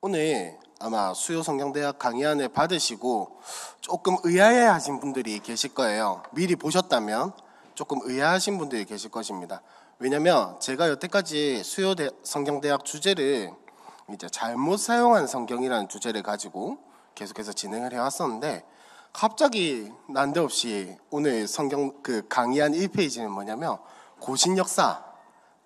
오늘 아마 수요성경대학 강의안을 받으시고 조금 의아해하신 분들이 계실 거예요. 미리 보셨다면 조금 의아하신 분들이 계실 것입니다. 왜냐면 제가 여태까지 수요성경대학 주제를 이제 잘못 사용한 성경이라는 주제를 가지고 계속해서 진행을 해왔었는데, 갑자기 난데없이 오늘 성경 강의안 1페이지는 뭐냐면 고신 역사,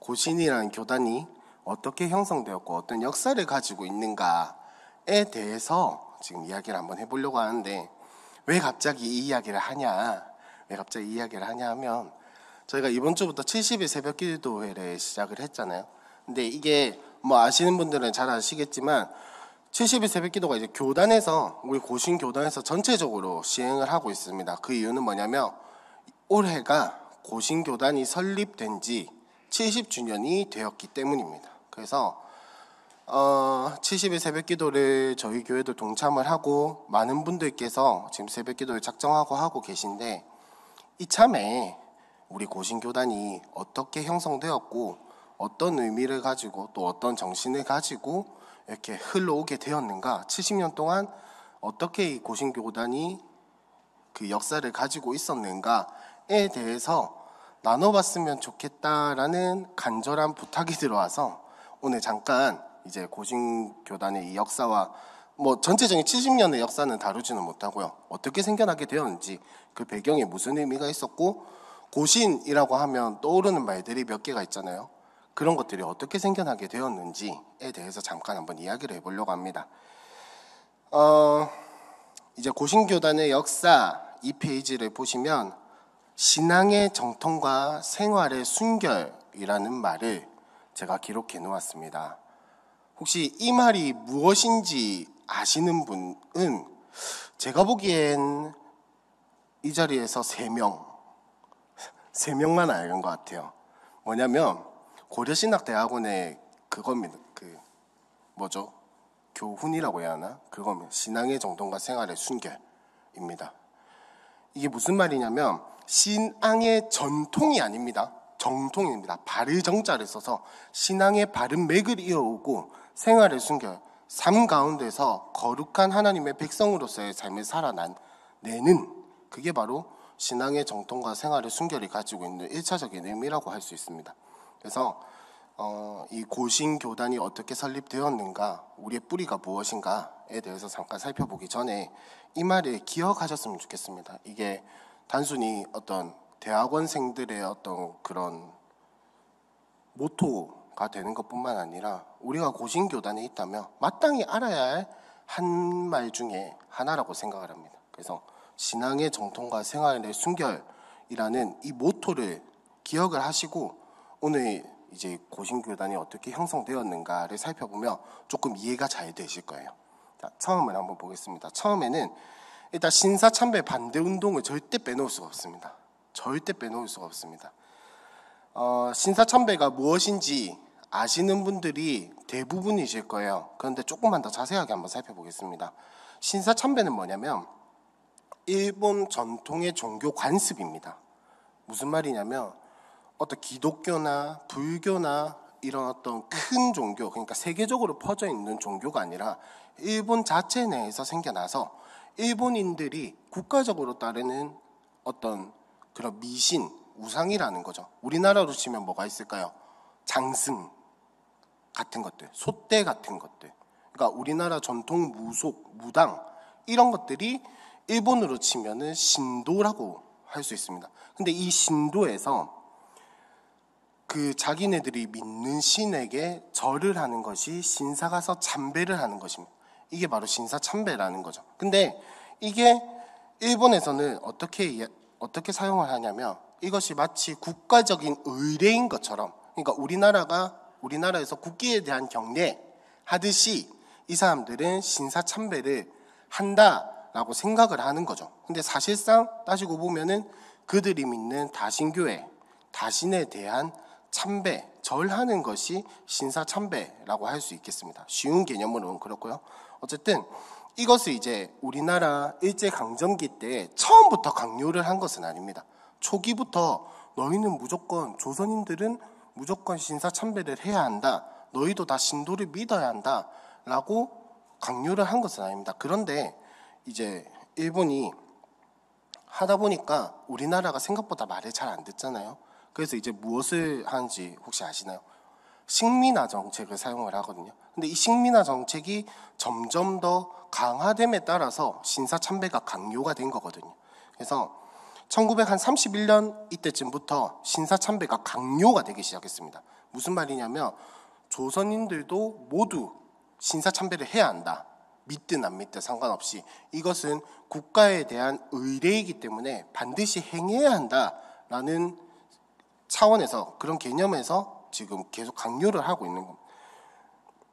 고신이라는 교단이 어떻게 형성되었고 어떤 역사를 가지고 있는가에 대해서 지금 이야기를 한번 해보려고 하는데, 왜 갑자기 이 이야기를 하냐 하면, 저희가 이번 주부터 70일 새벽 기도회를 시작을 했잖아요. 근데 이게 뭐 아시는 분들은 잘 아시겠지만 70일 새벽 기도가 이제 교단에서, 우리 고신 교단에서 전체적으로 시행을 하고 있습니다. 그 이유는 뭐냐면 올해가 고신 교단이 설립된 지 70주년이 되었기 때문입니다. 그래서 70일 새벽 기도를 저희 교회도 동참을 하고 많은 분들께서 지금 새벽 기도를 작정하고 하고 계신데, 이참에 우리 고신 교단이 어떻게 형성되었고 어떤 의미를 가지고 또 어떤 정신을 가지고 이렇게 흘러오게 되었는가, 70년 동안 어떻게 이 고신 교단이 그 역사를 가지고 있었는가에 대해서 나눠봤으면 좋겠다라는 간절한 부탁이 들어와서 오늘 잠깐 이제 고신교단의 이 역사와 뭐 전체적인 70년의 역사는 다루지는 못하고요, 어떻게 생겨나게 되었는지, 그 배경에 무슨 의미가 있었고, 고신이라고 하면 떠오르는 말들이 몇 개가 있잖아요. 그런 것들이 어떻게 생겨나게 되었는지에 대해서 잠깐 한번 이야기를 해보려고 합니다. 이제 고신교단의 역사 2페이지를 보시면 신앙의 정통과 생활의 순결이라는 말을 제가 기록해 놓았습니다. 혹시 이 말이 무엇인지 아시는 분은 제가 보기엔 이 자리에서 3명만 아는 것 같아요. 뭐냐면 고려신학대학원의 그겁니다. 교훈이라고 해야 하나? 그겁니다. 신앙의 정통과 생활의 순결입니다. 이게 무슨 말이냐면 신앙의 전통이 아닙니다. 정통입니다. 바를 정자를 써서 신앙의 바른 맥을 이어오고 생활의 순결, 삶 가운데서 거룩한 하나님의 백성으로서의 삶을 살아내는, 그게 바로 신앙의 정통과 생활의 순결이 가지고 있는 1차적인 의미라고 할 수 있습니다. 그래서 이 고신교단이 어떻게 설립되었는가, 우리의 뿌리가 무엇인가에 대해서 잠깐 살펴보기 전에 이 말을 기억하셨으면 좋겠습니다. 이게 단순히 어떤 대학원생들의 어떤 그런 모토가 되는 것뿐만 아니라 우리가 고신교단에 있다면 마땅히 알아야 할 한 말 중에 하나라고 생각을 합니다. 그래서 신앙의 정통과 생활의 순결이라는 이 모토를 기억을 하시고 오늘 이제 고신교단이 어떻게 형성되었는가를 살펴보면 조금 이해가 잘 되실 거예요. 자, 처음을 한번 보겠습니다. 처음에는 일단 신사참배 반대 운동을 절대 빼놓을 수가 없습니다. 절대 빼놓을 수가 없습니다. 신사참배가 무엇인지 아시는 분들이 대부분이실 거예요. 그런데 조금만 더 자세하게 한번 살펴보겠습니다. 신사참배는 뭐냐면 일본 전통의 종교 관습입니다. 무슨 말이냐면 어떤 기독교나 불교나 이런 어떤 큰 종교, 그러니까 세계적으로 퍼져 있는 종교가 아니라 일본 자체 내에서 생겨나서 일본인들이 국가적으로 따르는 어떤 그런 미신, 우상이라는 거죠. 우리나라로 치면 뭐가 있을까요? 장승 같은 것들, 솥대 같은 것들, 그러니까 우리나라 전통 무속, 무당 이런 것들이 일본으로 치면은 신도라고 할 수 있습니다. 근데 이 신도에서 그 자기네들이 믿는 신에게 절을 하는 것이 신사 가서 참배를 하는 것입니다. 이게 바로 신사 참배라는 거죠. 근데 이게 일본에서는 어떻게 사용을 하냐면 이것이 마치 국가적인 의례인 것처럼, 그러니까 우리나라에서 국기에 대한 경례 하듯이 이 사람들은 신사 참배를 한다라고 생각을 하는 거죠. 근데 사실상 따지고 보면은 그들이 믿는 다신교회, 다신에 대한 참배, 절하는 것이 신사 참배라고 할 수 있겠습니다. 쉬운 개념으로는 그렇고요. 어쨌든 이것을 이제 우리나라 일제강점기 때 처음부터 강요를 한 것은 아닙니다. 초기부터 너희는 무조건, 조선인들은 무조건 신사 참배를 해야 한다, 너희도 다 신도를 믿어야 한다 라고 강요를 한 것은 아닙니다. 그런데 이제 일본이 하다 보니까 우리나라가 생각보다 말을 잘 안 듣잖아요. 그래서 이제 무엇을 하는지 혹시 아시나요? 식민화 정책을 사용을 하거든요. 근데 이 식민화 정책이 점점 더 강화됨에 따라서 신사참배가 강요가 된 거거든요. 그래서 1931년 이때쯤부터 신사참배가 강요가 되기 시작했습니다. 무슨 말이냐면 조선인들도 모두 신사참배를 해야 한다. 믿든 안 믿든 상관없이 이것은 국가에 대한 의례이기 때문에 반드시 행해야 한다라는 차원에서, 그런 개념에서 지금 계속 강요를 하고 있는 겁니다.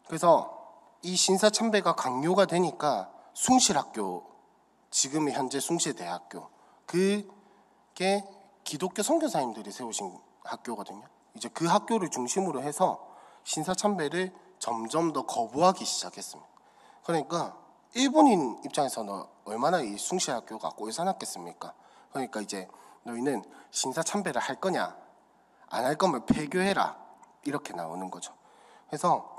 그래서 이 신사참배가 강요가 되니까 숭실학교, 지금 현재 숭실대학교, 그게 기독교 선교사님들이 세우신 학교거든요. 이제 그 학교를 중심으로 해서 신사참배를 점점 더 거부하기 시작했습니다. 그러니까 일본인 입장에서는 얼마나 이 숭실학교가 꼴사납겠습니까? 그러니까 이제 너희는 신사참배를 할 거냐, 안 할 거면 폐교해라, 이렇게 나오는 거죠. 그래서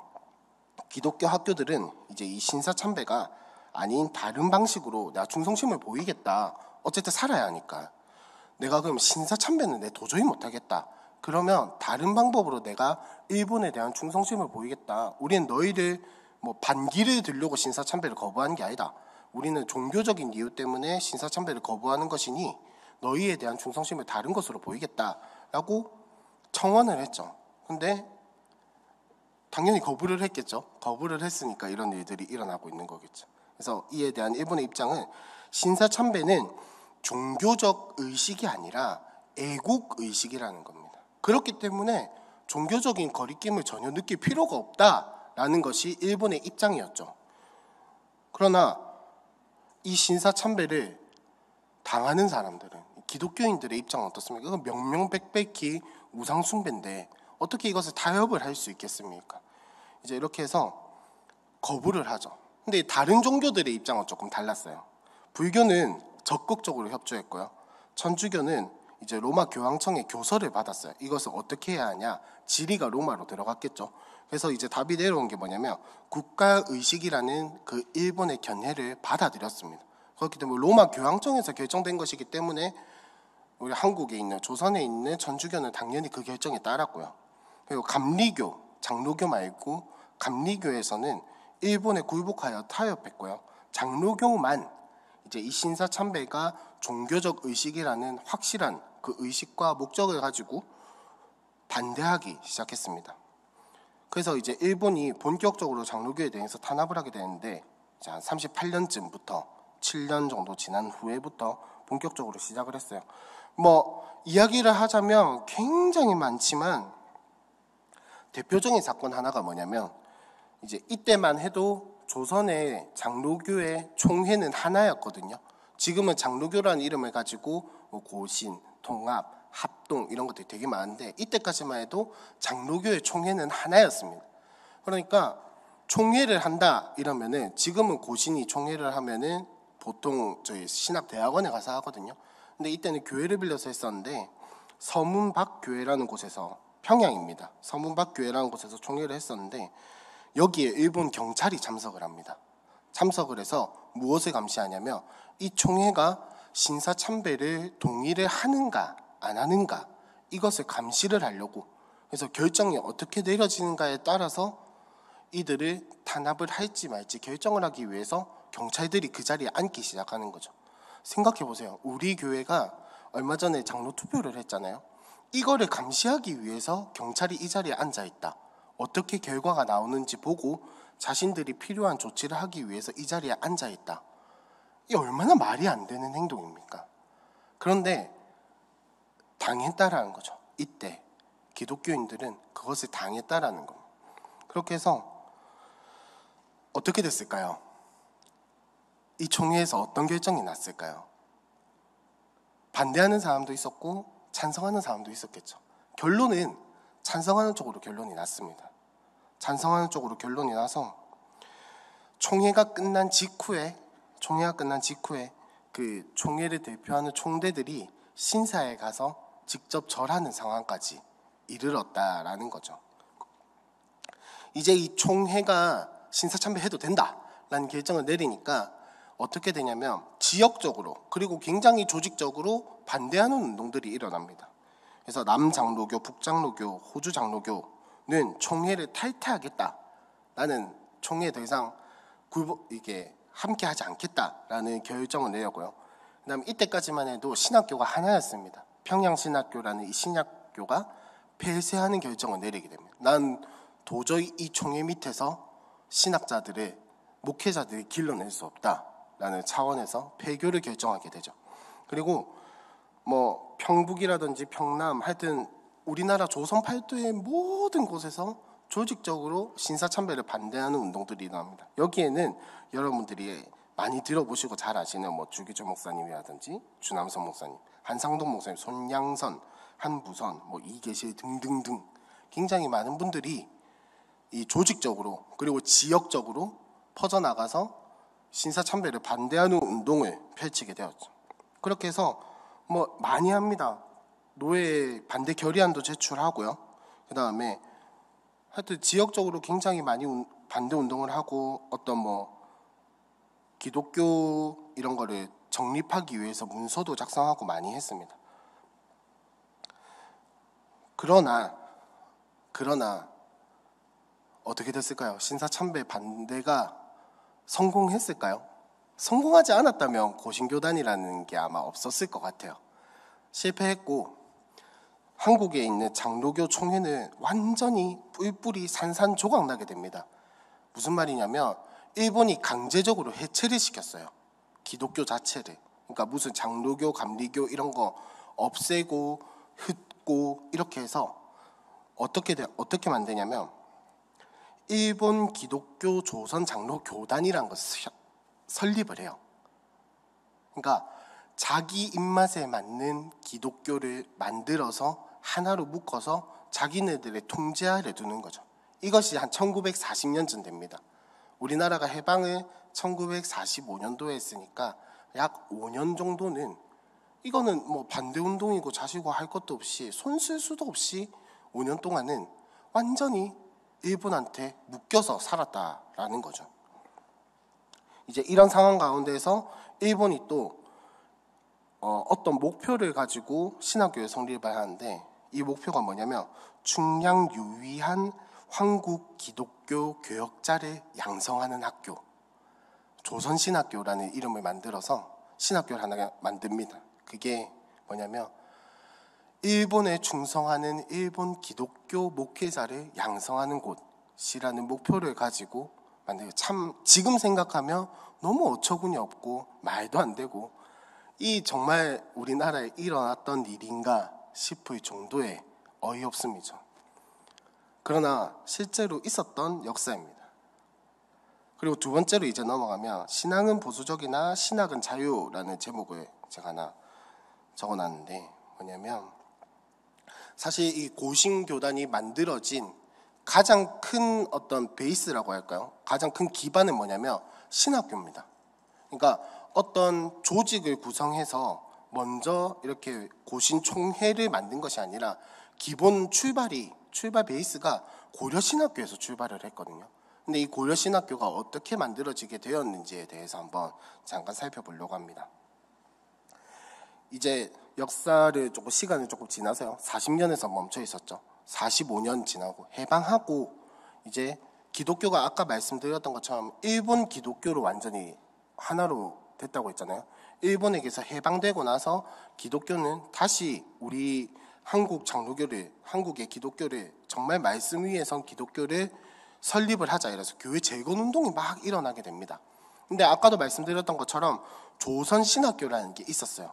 기독교 학교들은 이제 이 신사참배가 아닌 다른 방식으로 내가 충성심을 보이겠다, 어쨌든 살아야 하니까 내가 그럼 신사참배는 내 도저히 못하겠다, 그러면 다른 방법으로 내가 일본에 대한 충성심을 보이겠다. 우리는 너희들 뭐 반기를 들려고 신사참배를 거부하는 게 아니다. 우리는 종교적인 이유 때문에 신사참배를 거부하는 것이니 너희에 대한 충성심을 다른 것으로 보이겠다라고 청원을 했죠. 근데 당연히 거부를 했겠죠. 거부를 했으니까 이런 일들이 일어나고 있는 거겠죠. 그래서 이에 대한 일본의 입장은 신사참배는 종교적 의식이 아니라 애국 의식이라는 겁니다. 그렇기 때문에 종교적인 거리낌을 전혀 느낄 필요가 없다라는 것이 일본의 입장이었죠. 그러나 이 신사참배를 당하는 사람들은, 기독교인들의 입장은 어떻습니까? 이건 명명백백히 우상숭배인데 어떻게 이것을 타협을 할 수 있겠습니까? 이제 이렇게 해서 거부를 하죠. 근데 다른 종교들의 입장은 조금 달랐어요. 불교는 적극적으로 협조했고요. 천주교는 이제 로마 교황청의 교서를 받았어요. 이것을 어떻게 해야 하냐? 지리가 로마로 들어갔겠죠. 그래서 이제 답이 내려온 게 뭐냐면 국가의식이라는 그 일본의 견해를 받아들였습니다. 그렇기 때문에 로마 교황청에서 결정된 것이기 때문에 우리 한국에 있는, 조선에 있는 천주교는 당연히 그 결정에 따랐고요. 그리고 감리교, 장로교 말고 감리교에서는 일본에 굴복하여 타협했고요. 장로교만 이제 이 신사참배가 종교적 의식이라는 확실한 그 의식과 목적을 가지고 반대하기 시작했습니다. 그래서 이제 일본이 본격적으로 장로교에 대해서 탄압을 하게 되는데 한 38년쯤부터 7년 정도 지난 후에부터 본격적으로 시작을 했어요. 뭐 이야기를 하자면 굉장히 많지만 대표적인 사건 하나가 뭐냐면 이제 이때만 해도 조선의 장로교의 총회는 하나였거든요. 지금은 장로교라는 이름을 가지고 뭐 고신, 통합, 합동 이런 것들이 되게 많은데 이때까지만 해도 장로교의 총회는 하나였습니다. 그러니까 총회를 한다 이러면은, 지금은 고신이 총회를 하면은 보통 저희 신학대학원에 가서 하거든요. 근데 이때는 교회를 빌려서 했었는데 서문박교회라는 곳에서, 평양입니다. 서문박교회라는 곳에서 총회를 했었는데 여기에 일본 경찰이 참석을 합니다. 참석을 해서 무엇을 감시하냐면 이 총회가 신사참배를 동의를 하는가 안 하는가, 이것을 감시를 하려고. 그래서 결정이 어떻게 내려지는가에 따라서 이들을 탄압을 할지 말지 결정을 하기 위해서 경찰들이 그 자리에 앉기 시작하는 거죠. 생각해 보세요. 우리 교회가 얼마 전에 장로 투표를 했잖아요. 이거를 감시하기 위해서 경찰이 이 자리에 앉아 있다. 어떻게 결과가 나오는지 보고 자신들이 필요한 조치를 하기 위해서 이 자리에 앉아 있다. 이 얼마나 말이 안 되는 행동입니까? 그런데 당했다라는 거죠. 이때 기독교인들은 그것을 당했다라는 겁니다. 그렇게 해서 어떻게 됐을까요? 이 총회에서 어떤 결정이 났을까요? 반대하는 사람도 있었고 찬성하는 사람도 있었겠죠. 결론은 찬성하는 쪽으로 결론이 났습니다. 찬성하는 쪽으로 결론이 나서 총회가 끝난 직후에 그 총회를 대표하는 총대들이 신사에 가서 직접 절하는 상황까지 이르렀다라는 거죠. 이제 이 총회가 신사참배해도 된다 라는 결정을 내리니까 어떻게 되냐면 지역적으로 그리고 굉장히 조직적으로 반대하는 운동들이 일어납니다. 그래서 남장로교, 북장로교, 호주장로교는 총회를 탈퇴하겠다라는, 총회 더 이상 이게 함께하지 않겠다라는 결정을 내렸고요. 그다음에 이때까지만 해도 신학교가 하나였습니다. 평양신학교라는 이 신학교가 폐쇄하는 결정을 내리게 됩니다. 난 도저히 이 총회 밑에서 신학자들의 목회자들이 길러낼 수 없다라는 차원에서 폐교를 결정하게 되죠. 그리고 뭐 평북이라든지 평남, 하여튼 우리나라 조선 팔도의 모든 곳에서 조직적으로 신사참배를 반대하는 운동들이 일어납니다. 여기에는 여러분들이 많이 들어보시고 잘 아시는 뭐 주기조 목사님이라든지 주남선 목사님, 한상동 목사님, 손양선, 한부선, 뭐 이계실 등등등 굉장히 많은 분들이 이 조직적으로 그리고 지역적으로 퍼져나가서 신사참배를 반대하는 운동을 펼치게 되었죠. 그렇게 해서 뭐 많이 합니다. 노예 반대 결의안도 제출하고요. 그 다음에 하여튼 지역적으로 굉장히 많이 반대 운동을 하고 어떤 뭐 기독교 이런 거를 정립하기 위해서 문서도 작성하고 많이 했습니다. 그러나 어떻게 됐을까요? 신사참배 반대가 성공했을까요? 성공하지 않았다면 고신교단이라는 게 아마 없었을 것 같아요. 실패했고 한국에 있는 장로교 총회는 완전히 뿔뿔이 산산조각 나게 됩니다. 무슨 말이냐면 일본이 강제적으로 해체를 시켰어요. 기독교 자체를. 그러니까 무슨 장로교, 감리교 이런 거 없애고 흩고 이렇게 해서 어떻게 만드냐면 일본 기독교 조선 장로 교단이라는 것을 설립을 해요. 그러니까 자기 입맛에 맞는 기독교를 만들어서 하나로 묶어서 자기네들의 통제 아래 두는 거죠. 이것이 한 1940년쯤 됩니다. 우리나라가 해방을 1945년도에 했으니까 약 5년 정도는 이거는 뭐 반대운동이고 자시고 할 것도 없이 손 쓸 수도 없이 5년 동안은 완전히 일본한테 묶여서 살았다라는 거죠. 이제 이런 상황 가운데서 일본이 또 어떤 목표를 가지고 신학교를 성립을 하는데 이 목표가 뭐냐면 충량 유의한 황국 기독교 교역자를 양성하는 학교, 조선신학교라는 이름을 만들어서 신학교를 하나 만듭니다. 그게 뭐냐면 일본에 충성하는 일본 기독교 목회자를 양성하는 곳이라는 목표를 가지고 만들어요. 참 지금 생각하면 너무 어처구니 없고 말도 안 되고 이 정말 우리나라에 일어났던 일인가 싶을 정도의 어이없음이죠. 그러나 실제로 있었던 역사입니다. 그리고 두 번째로 이제 넘어가면 신앙은 보수적이나 신학은 자유라는 제목을 제가 하나 적어놨는데 뭐냐면 사실 이 고신교단이 만들어진 가장 큰 어떤 베이스라고 할까요? 가장 큰 기반은 뭐냐면 신학교입니다. 그러니까 어떤 조직을 구성해서 먼저 이렇게 고신총회를 만든 것이 아니라 기본 출발 베이스가 고려신학교에서 출발을 했거든요. 근데 이 고려신학교가 어떻게 만들어지게 되었는지에 대해서 한번 잠깐 살펴보려고 합니다. 이제 역사를 조금 시간이 조금 지나서요. 40년에서 멈춰 있었죠. 45년 지나고 해방하고 이제 기독교가 아까 말씀드렸던 것처럼 일본 기독교로 완전히 하나로 됐다고 했잖아요. 일본에게서 해방되고 나서 기독교는 다시 우리 한국 장로교를, 한국의 기독교를 정말 말씀 위에 선 기독교를 설립을 하자 이래서 교회 재건 운동이 막 일어나게 됩니다. 근데 아까도 말씀드렸던 것처럼 조선 신학교라는 게 있었어요.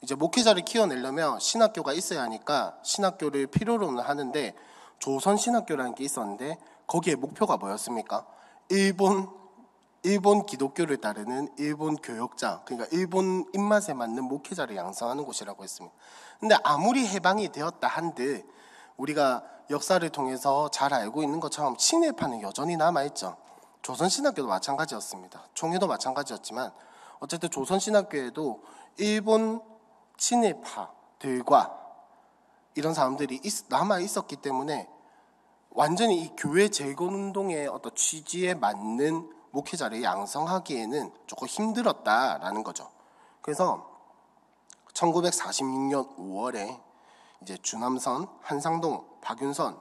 이제 목회자를 키워내려면 신학교가 있어야 하니까 신학교를 필요로는 하는데 조선 신학교라는 게 있었는데 거기에 목표가 뭐였습니까? 일본 기독교를 따르는 일본 교역자, 그러니까 일본 입맛에 맞는 목회자를 양성하는 곳이라고 했습니다. 근데 아무리 해방이 되었다 한들 우리가 역사를 통해서 잘 알고 있는 것처럼 친일파는 여전히 남아있죠. 조선신학교도 마찬가지였습니다. 총회도 마찬가지였지만 어쨌든 조선신학교에도 일본 친일파들과 이런 사람들이 남아있었기 때문에 완전히 이 교회 재건운동의 어떤 취지에 맞는 목회자를 양성하기에는 조금 힘들었다라는 거죠. 그래서 1946년 5월에 이제 주남선, 한상동, 박윤선,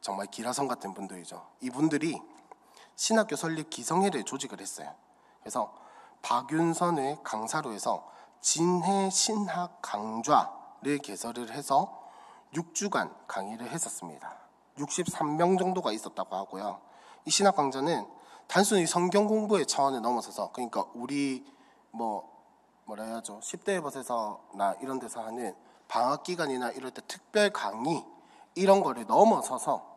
정말 기라성 같은 분들이죠. 이분들이 신학교 설립 기성회를 조직을 했어요. 그래서 박윤선의 강사로 해서 진해 신학 강좌를 개설을 해서 6주간 강의를 했었습니다. 63명 정도가 있었다고 하고요. 이 신학 강좌는 단순히 성경 공부의 차원을 넘어서서, 그러니까 우리 뭐라 해야죠, 10대 버스에서나 이런 데서 하는 방학 기간이나 이럴 때 특별 강의 이런 거를 넘어서서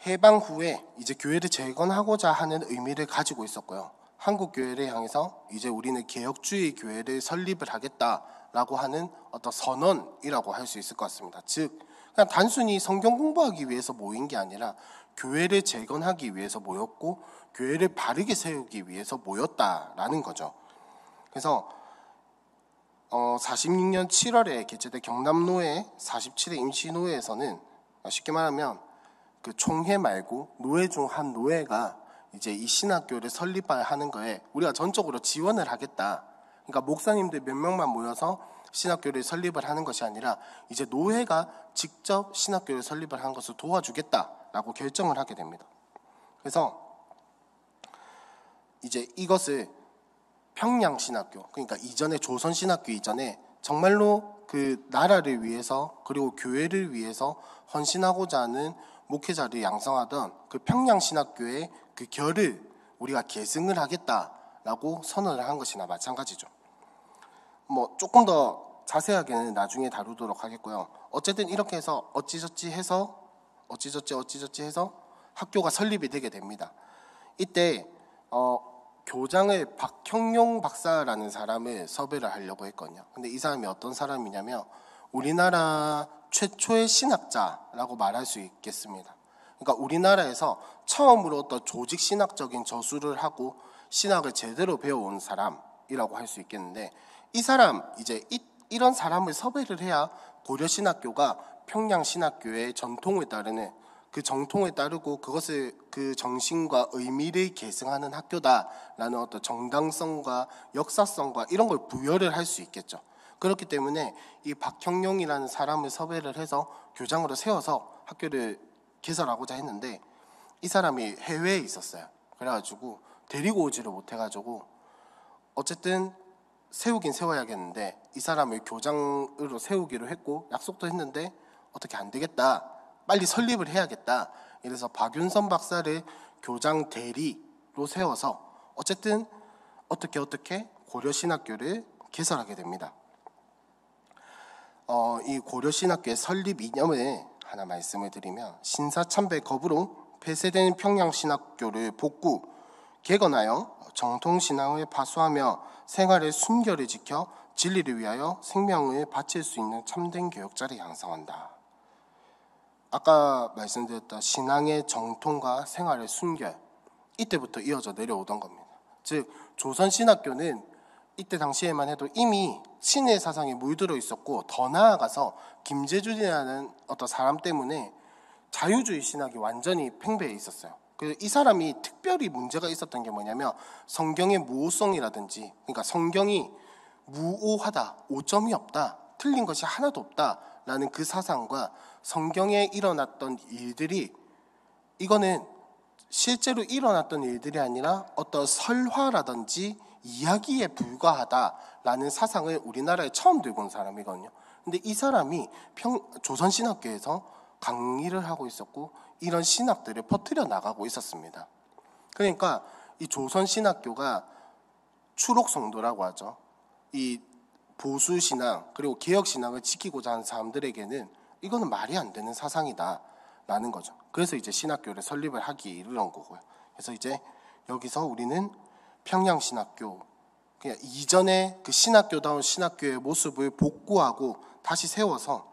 해방 후에 이제 교회를 재건하고자 하는 의미를 가지고 있었고요. 한국 교회를 향해서 이제 우리는 개혁주의 교회를 설립을 하겠다라고 하는 어떤 선언이라고 할 수 있을 것 같습니다. 즉 그냥 단순히 성경 공부하기 위해서 모인 게 아니라 교회를 재건하기 위해서 모였고 교회를 바르게 세우기 위해서 모였다라는 거죠. 그래서 46년 7월에 개최된 경남노회 47회 임시노회에서는 쉽게 말하면 그 총회 말고 노회 중 한 노회가 이제 이 신학교를 설립하는 거에 우리가 전적으로 지원을 하겠다. 그러니까 목사님들 몇 명만 모여서 신학교를 설립을 하는 것이 아니라 이제 노회가 직접 신학교를 설립을 하는 것을 도와주겠다라고 결정을 하게 됩니다. 그래서 이제 이것을 평양신학교, 그러니까 이전에 조선신학교 이전에 정말로 그 나라를 위해서 그리고 교회를 위해서 헌신하고자 하는 목회자를 양성하던 그 평양신학교의 그 결을 우리가 계승을 하겠다라고 선언을 한 것이나 마찬가지죠. 조금 더 자세하게는 나중에 다루도록 하겠고요. 어쨌든 이렇게 해서 어찌저찌 해서 학교가 설립이 되게 됩니다. 이때 교장을 박형용 박사라는 사람을 섭외를 하려고 했거든요. 근데 이 사람이 어떤 사람이냐면 우리나라 최초의 신학자라고 말할 수 있겠습니다. 그러니까 우리나라에서 처음으로 어떤 조직 신학적인 저술을 하고 신학을 제대로 배워온 사람이라고 할 수 있겠는데, 이 사람 이런 사람을 섭외를 해야 고려신학교가 평양신학교의 전통을 따르는 그 정통에 따르고 그것을 그 정신과 의미를 계승하는 학교다라는 어떤 정당성과 역사성과 이런 걸 부여를 할 수 있겠죠. 그렇기 때문에 이 박형용이라는 사람을 섭외를 해서 교장으로 세워서 학교를 개설하고자 했는데 이 사람이 해외에 있었어요. 그래가지고 데리고 오지를 못해가지고 어쨌든 세우긴 세워야겠는데 이 사람을 교장으로 세우기로 했고 약속도 했는데 어떻게 안 되겠다. 빨리 설립을 해야겠다. 이래서 박윤선 박사를 교장 대리로 세워서 어쨌든 어떻게 고려신학교를 개설하게 됩니다. 이 고려신학교의 설립 이념을 하나 말씀을 드리면 신사참배 거부로 폐쇄된 평양신학교를 복구, 개건하여 정통신앙을 파수하며 생활의 순결을 지켜 진리를 위하여 생명을 바칠 수 있는 참된 교역자를 양성한다. 아까 말씀드렸던 신앙의 정통과 생활의 순결, 이때부터 이어져 내려오던 겁니다. 즉 조선신학교는 이때 당시에만 해도 이미 신의 사상이 물들어 있었고 더 나아가서 김재준이라는 어떤 사람 때문에 자유주의 신학이 완전히 팽배해 있었어요. 그래서 이 사람이 특별히 문제가 있었던 게 뭐냐면 성경의 무오성이라든지, 그러니까 성경이 무오하다, 오점이 없다, 틀린 것이 하나도 없다라는 그 사상과 성경에 일어났던 일들이 이거는 실제로 일어났던 일들이 아니라 어떤 설화라든지 이야기에 불과하다라는 사상을 우리나라에 처음 들고 온 사람이거든요. 근데 이 사람이 조선신학교에서 강의를 하고 있었고 이런 신학들을 퍼뜨려 나가고 있었습니다. 그러니까 이 조선신학교가 추록성도라고 하죠. 이 보수신앙 그리고 개혁신앙을 지키고자 하는 사람들에게는 이거는 말이 안 되는 사상이다라는 거죠. 그래서 이제 신학교를 설립을 하기 이르는 거고요. 그래서 이제 여기서 우리는 평양신학교, 그냥 이전에 그 신학교다운 신학교의 모습을 복구하고 다시 세워서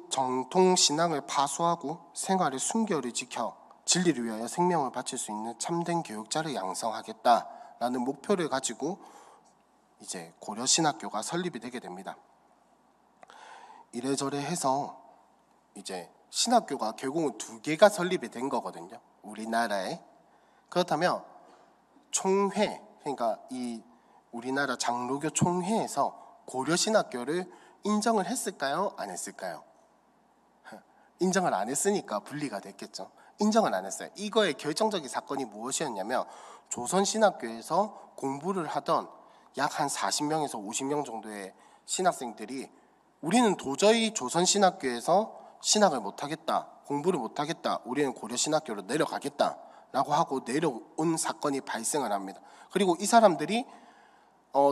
정통 신앙을 파수하고 생활의 순결을 지켜 진리를 위하여 생명을 바칠 수 있는 참된 교육자를 양성하겠다라는 목표를 가지고 이제 고려신학교가 설립이 되게 됩니다. 이래저래 해서 이제 신학교가 결국은 2개가 설립이 된 거거든요. 우리나라에. 그렇다면 총회, 그러니까 이 우리나라 장로교 총회에서 고려신학교를 인정을 했을까요? 안 했을까요? 인정을 안 했으니까 분리가 됐겠죠. 인정을 안 했어요. 이거의 결정적인 사건이 무엇이었냐면 조선신학교에서 공부를 하던 약 한 40명에서 50명 정도의 신학생들이 우리는 도저히 조선신학교에서 신학을 못하겠다, 공부를 못하겠다, 우리는 고려신학교로 내려가겠다 라고 하고 내려온 사건이 발생을 합니다. 그리고 이 사람들이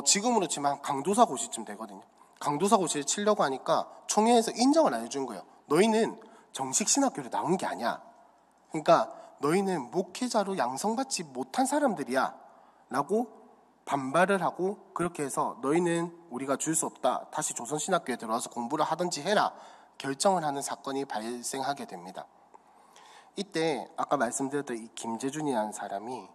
지금으로 치면 강도사 고시쯤 되거든요. 강도사 고시를 치려고 하니까 총회에서 인정을 안 해준 거예요. 너희는 정식 신학교를 나온 게 아니야. 그러니까 너희는 목회자로 양성받지 못한 사람들이야 라고 반발을 하고, 그렇게 해서 너희는 우리가 줄 수 없다, 다시 조선신학교에 들어와서 공부를 하든지 해라 결정을 하는 사건이 발생하게 됩니다. 이때 아까 말씀드렸던 이 김재준이라는 사람이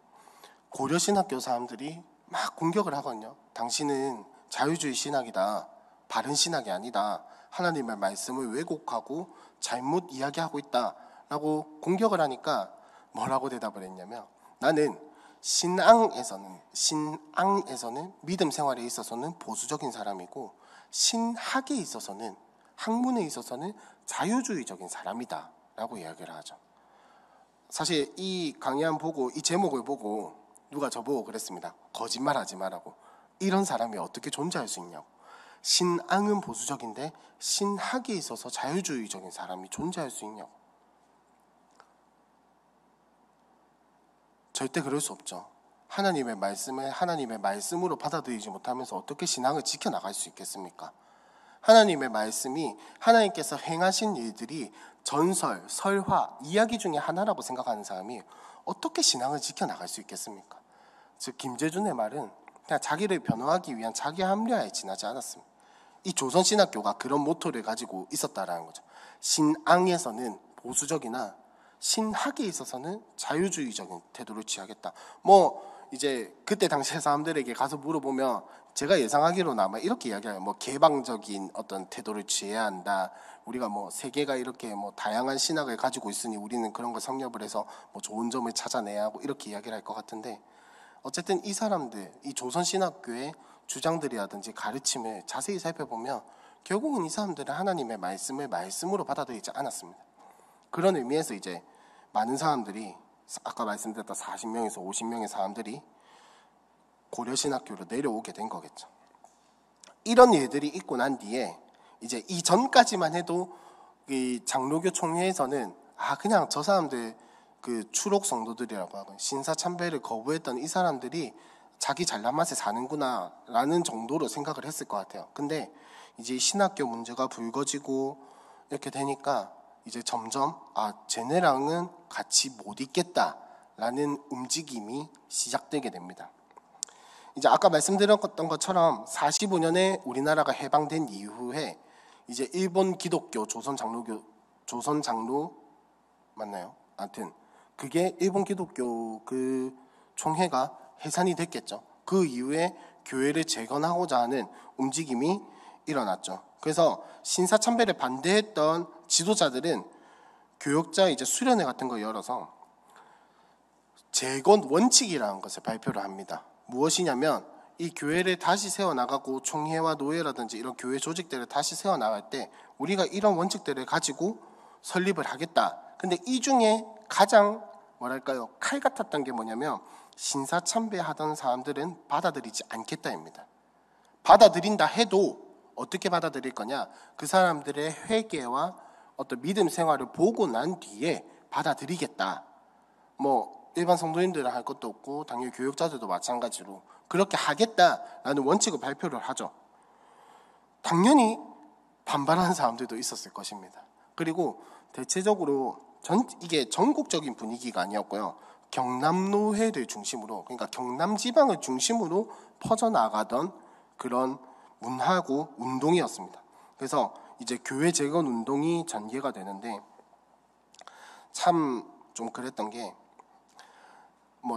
고려신학교 사람들이 막 공격을 하거든요. 당신은 자유주의 신학이다, 바른 신학이 아니다, 하나님의 말씀을 왜곡하고 잘못 이야기하고 있다 라고 공격을 하니까 뭐라고 대답을 했냐면, 나는 신앙에서는 믿음 생활에 있어서는 보수적인 사람이고 신학에 있어서는, 학문에 있어서는 자유주의적인 사람이다 라고 이야기를 하죠. 사실 이 강의안 보고, 이 제목을 보고 누가 저보고 그랬습니다. 거짓말하지 마라고. 이런 사람이 어떻게 존재할 수 있냐고. 신앙은 보수적인데 신학에 있어서 자유주의적인 사람이 존재할 수 있냐고. 절대 그럴 수 없죠. 하나님의 말씀을 하나님의 말씀으로 받아들이지 못하면서 어떻게 신앙을 지켜나갈 수 있겠습니까? 하나님의 말씀이, 하나님께서 행하신 일들이 전설, 설화, 이야기 중에 하나라고 생각하는 사람이 어떻게 신앙을 지켜나갈 수 있겠습니까? 즉 김재준의 말은 그냥 자기를 변호하기 위한 자기 합리화에 지나지 않았습니다. 이 조선신학교가 그런 모토를 가지고 있었다라는 거죠. 신앙에서는 보수적이나 신학에 있어서는 자유주의적인 태도를 취하겠다. 이제 그때 당시의 사람들에게 가서 물어보면 제가 예상하기로는 아마 이렇게 이야기해요. 개방적인 어떤 태도를 취해야 한다. 우리가 세계가 이렇게 다양한 신학을 가지고 있으니 우리는 그런 걸 섭렵을 해서 좋은 점을 찾아내야 하고, 이렇게 이야기를 할 것 같은데, 어쨌든 이 사람들, 이 조선신학교의 주장들이라든지 가르침을 자세히 살펴보면 결국은 이 사람들은 하나님의 말씀을 말씀으로 받아들이지 않았습니다. 그런 의미에서 이제 많은 사람들이, 아까 말씀드렸던 40명에서 50명의 사람들이 고려신학교로 내려오게 된 거겠죠. 이런 일들이 있고 난 뒤에 이제 이전까지만 해도 이 장로교 총회에서는 그냥 저 사람들 그 추록 성도들이라고 하고 신사참배를 거부했던 이 사람들이 자기 잘난 맛에 사는구나 라는 정도로 생각을 했을 것 같아요. 근데 이제 신학교 문제가 불거지고 이렇게 되니까 이제 점점 쟤네랑은 같이 못 있겠다라는 움직임이 시작되게 됩니다. 이제 아까 말씀드렸던 것처럼 45년에 우리나라가 해방된 이후에 이제 일본 기독교 조선 장로 맞나요? 아무튼 그게 일본 기독교 그 총회가 해산이 됐겠죠. 그 이후에 교회를 재건하고자 하는 움직임이 일어났죠. 그래서 신사참배를 반대했던 지도자들은 교역자 이제 수련회 같은 거 열어서 재건 원칙이라는 것을 발표를 합니다. 무엇이냐면 이 교회를 다시 세워나가고 총회와 노예라든지 이런 교회 조직들을 다시 세워나갈 때 우리가 이런 원칙들을 가지고 설립을 하겠다. 근데 이 중에 가장 칼 같았던 게 뭐냐면 신사참배하던 사람들은 받아들이지 않겠다입니다. 받아들인다 해도 어떻게 받아들일 거냐? 그 사람들의 회개와 어떤 믿음 생활을 보고 난 뒤에 받아들이겠다. 일반 성도님들은 할 것도 없고 당연히 교역자들도 마찬가지로 그렇게 하겠다라는 원칙을 발표를 하죠. 당연히 반발하는 사람들도 있었을 것입니다. 그리고 대체적으로 이게 전국적인 분위기가 아니었고요. 경남노회를 중심으로, 그러니까 경남지방을 중심으로 퍼져나가던 그런 문화고 운동이었습니다. 그래서 이제 교회 재건 운동이 전개가 되는데 참 좀 그랬던 게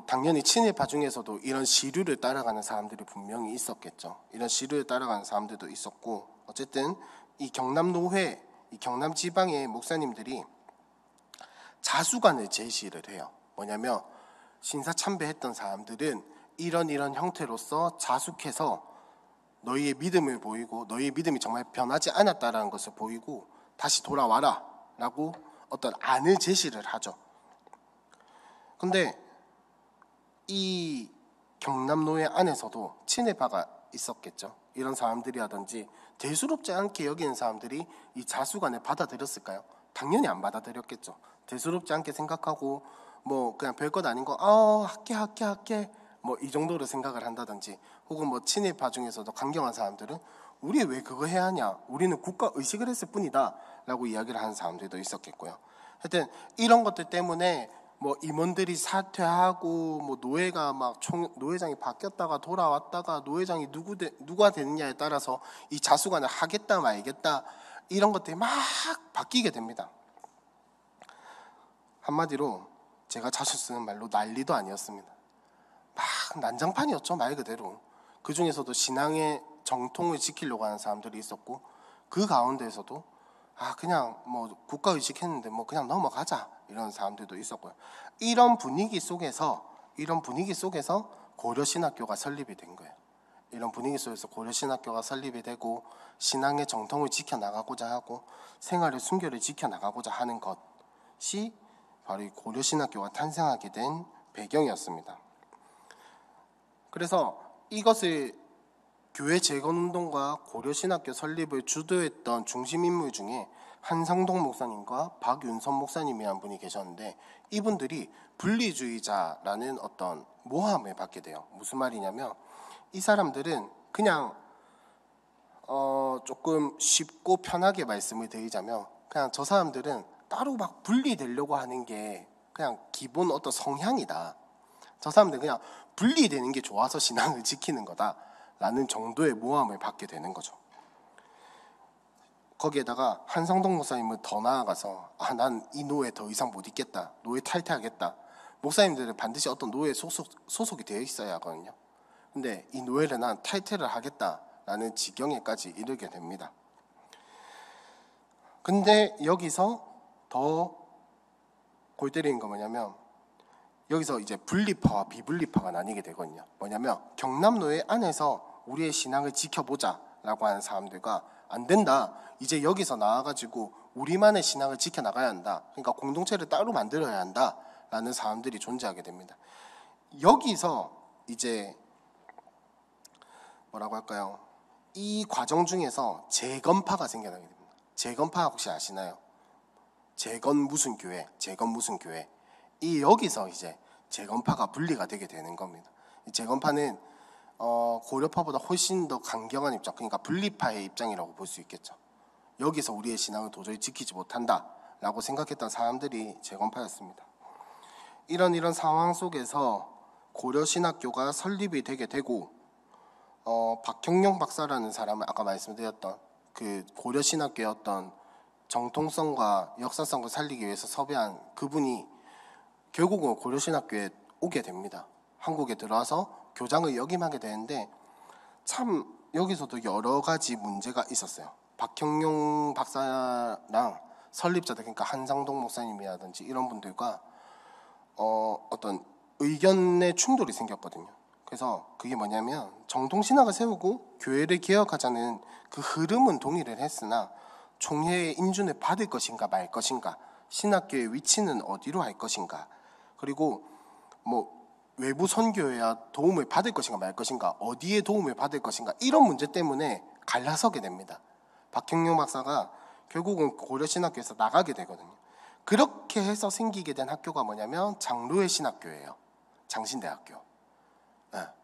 당연히 친일파 중에서도 이런 시류를 따라가는 사람들이 분명히 있었겠죠. 이런 시류를 따라가는 사람들도 있었고, 어쨌든 이 경남노회, 이 경남지방의 목사님들이 자수관을 제시를 해요. 뭐냐면 신사참배했던 사람들은 이런 형태로서 자숙해서 너희의 믿음을 보이고 너희의 믿음이 정말 변하지 않았다라는 것을 보이고 다시 돌아와라 라고 어떤 안을 제시를 하죠. 근데 이 경남노예 안에서도 친일파가 있었겠죠. 이런 사람들이라든지 대수롭지 않게 여기는 사람들이 이 자수관을 받아들였을까요? 당연히 안 받아들였겠죠. 대수롭지 않게 생각하고 뭐 그냥 별것 아닌 거 할게 뭐 이 정도로 생각을 한다든지, 혹은 뭐 친일파 중에서도 강경한 사람들은 우리 왜 그거 해야 하냐, 우리는 국가 의식을 했을 뿐이다 라고 이야기를 하는 사람들도 있었겠고요. 하여튼 이런 것들 때문에 뭐 임원들이 사퇴하고 뭐 노예가 막 노회장이 바뀌었다가 돌아왔다가 노회장이 누가 되느냐에 따라서 이 자수관을 하겠다 말겠다 이런 것들이 막 바뀌게 됩니다. 한마디로 제가 자주 쓰는 말로 난리도 아니었습니다. 막 난장판이었죠, 말 그대로. 그 중에서도 신앙의 정통을 지키려고 하는 사람들이 있었고, 그 가운데에서도 그냥 뭐 국가의식 했는데 뭐 그냥 넘어가자 이런 사람들도 있었고요. 이런 분위기 속에서 고려신학교가 설립이 된 거예요. 이런 분위기 속에서 고려신학교가 설립이 되고 신앙의 정통을 지켜나가고자 하고 생활의 순결을 지켜나가고자 하는 것이 바로 이 고려신학교가 탄생하게 된 배경이었습니다. 그래서 이것을 교회 재건운동과 고려신학교 설립을 주도했던 중심인물 중에 한상동 목사님과 박윤선 목사님이라는 분이 계셨는데, 이분들이 분리주의자라는 어떤 모함을 받게 돼요. 무슨 말이냐면 이 사람들은 그냥 조금 쉽고 편하게 말씀을 드리자면, 그냥 저 사람들은 따로 막 분리되려고 하는 게 그냥 기본 어떤 성향이다. 저 사람들은 그냥 분리되는 게 좋아서 신앙을 지키는 거다라는 정도의 모함을 받게 되는 거죠. 거기에다가 한상동 목사님은 더 나아가서 난 이 노예 더 이상 못 있겠다, 노예 탈퇴하겠다. 목사님들은 반드시 어떤 노예에 소속이 되어 있어야 하거든요. 근데 이 노예를 난 탈퇴를 하겠다라는 지경에까지 이르게 됩니다. 근데 여기서 더 골 때리는 건 뭐냐면, 여기서 이제 분리파와 비분리파가 나뉘게 되거든요. 뭐냐면 경남노예 안에서 우리의 신앙을 지켜보자라고 하는 사람들과, 안 된다, 이제 여기서 나와가지고 우리만의 신앙을 지켜나가야 한다, 그러니까 공동체를 따로 만들어야 한다라는 사람들이 존재하게 됩니다. 여기서 이제 뭐라고 할까요? 이 과정 중에서 재건파가 생겨나게 됩니다. 재건파 혹시 아시나요? 재건 무슨 교회. 이 여기서 이제 재건파가 분리가 되게 되는 겁니다. 이 재건파는 고려파보다 훨씬 더 강경한 입장, 그러니까 분리파의 입장이라고 볼 수 있겠죠. 여기서 우리의 신앙을 도저히 지키지 못한다라고 생각했던 사람들이 재건파였습니다. 이런 상황 속에서 고려신학교가 설립이 되게 되고, 박형룡 박사라는 사람은 아까 말씀드렸던 그 고려신학교의 어떤 정통성과 역사성을 살리기 위해서 섭외한 그분이 결국은 고려신학교에 오게 됩니다. 한국에 들어와서 교장을 역임하게 되는데, 참 여기서도 여러 가지 문제가 있었어요. 박형룡 박사랑 설립자들, 그러니까 한상동 목사님이라든지 이런 분들과 어떤 의견의 충돌이 생겼거든요. 그래서 그게 뭐냐면, 정통신학을 세우고 교회를 개혁하자는 그 흐름은 동의를 했으나 총회의 인준을 받을 것인가 말 것인가, 신학교의 위치는 어디로 할 것인가, 그리고 뭐 외부 선교회야 도움을 받을 것인가 말 것인가, 어디에 도움을 받을 것인가, 이런 문제 때문에 갈라서게 됩니다. 박형룡 박사가 결국은 고려신학교에서 나가게 되거든요. 그렇게 해서 생기게 된 학교가 뭐냐면 장로의 신학교예요. 장신대학교.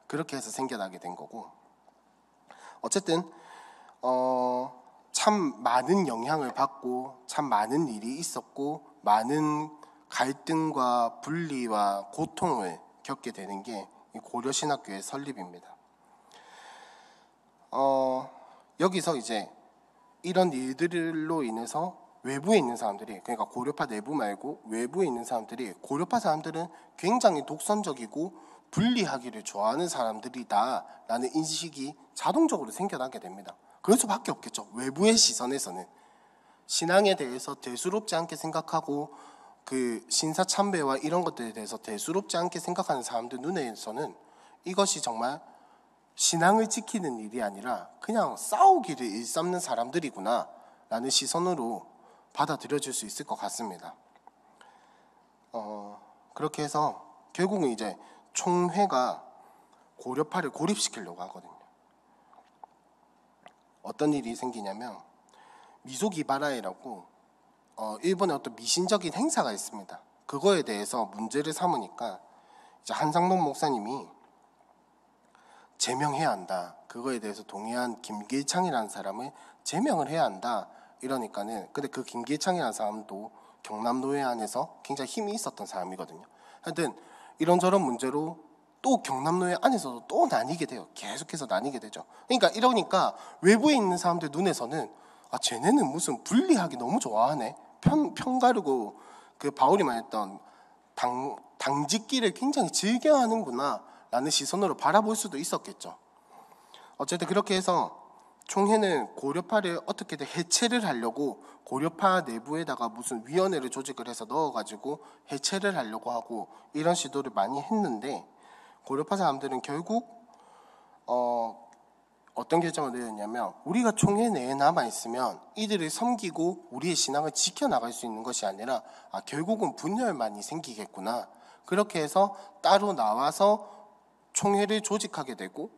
그렇게 해서 생겨나게 된 거고, 어쨌든 참 많은 영향을 받고 참 많은 일이 있었고 많은 갈등과 분리와 고통을 겪게 되는 게 고려신학교의 설립입니다. 여기서 이제 이런 일들로 인해서 외부에 있는 사람들이, 그러니까 고려파 내부 말고 외부에 있는 사람들이, 고려파 사람들은 굉장히 독선적이고 분리하기를 좋아하는 사람들이다라는 인식이 자동적으로 생겨나게 됩니다. 그럴 수밖에 없겠죠. 외부의 시선에서는 신앙에 대해서 대수롭지 않게 생각하고 그 신사참배와 이런 것들에 대해서 대수롭지 않게 생각하는 사람들 눈에서는 이것이 정말 신앙을 지키는 일이 아니라 그냥 싸우기를 일삼는 사람들이구나 라는 시선으로 받아들여질 수 있을 것 같습니다. 그렇게 해서 결국은 이제 총회가 고려파를 고립시키려고 하거든요. 어떤 일이 생기냐면 미소기바라이라고 일본의 어떤 미신적인 행사가 있습니다. 그거에 대해서 문제를 삼으니까 이제 한상동 목사님이 제명해야 한다. 그거에 대해서 동의한 김길창이라는 사람을 제명을 해야 한다. 이러니까는 근데 그 김길창이라는 사람도 경남노회 안에서 굉장히 힘이 있었던 사람이거든요. 하여튼 이런저런 문제로 또 경남노회 안에서도 또 나뉘게 돼요. 계속해서 나뉘게 되죠. 그러니까 이러니까 외부에 있는 사람들 눈에서는 쟤네는 무슨 분리하기 너무 좋아하네. 편 가르고 그 바울이 말했던 당짓기를 굉장히 즐겨하는구나 라는 시선으로 바라볼 수도 있었겠죠. 어쨌든 그렇게 해서 총회는 고려파를 어떻게든 해체를 하려고 고려파 내부에다가 무슨 위원회를 조직을 해서 넣어가지고 해체를 하려고 하고 이런 시도를 많이 했는데 고려파 사람들은 결국 어떤 결정을 내렸냐면 우리가 총회 내에 남아있으면 이들을 섬기고 우리의 신앙을 지켜나갈 수 있는 것이 아니라 결국은 분열만이 생기겠구나. 그렇게 해서 따로 나와서 총회를 조직하게 되고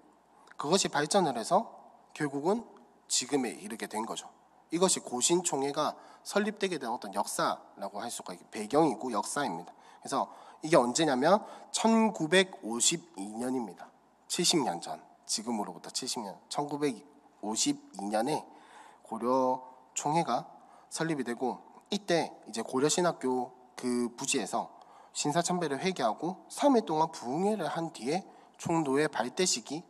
그것이 발전을 해서 결국은 지금에 이르게 된 거죠. 이것이 고신총회가 설립되게 된 어떤 역사라고 할 수가 있고 배경이고 역사입니다. 그래서 이게 언제냐면 1952년입니다. 70년 전. 지금으로부터 70년. 1952년에 고려 총회가 설립이 되고 이때 이제 고려신학교 그 부지에서 신사참배를 회개하고 3일 동안 부흥회를 한 뒤에 총도의 발대식이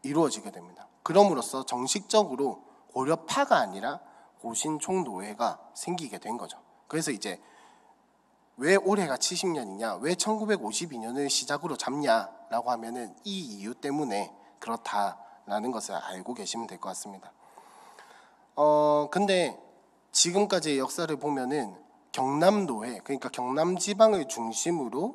이루어지게 됩니다. 그럼으로써 정식적으로 고려파가 아니라 고신총노회가 생기게 된 거죠. 그래서 이제 왜 올해가 70년이냐, 왜 1952년을 시작으로 잡냐라고 하면은 이 이유 때문에 그렇다라는 것을 알고 계시면 될 것 같습니다. 근데 지금까지의 역사를 보면은 경남노회, 그러니까 경남지방을 중심으로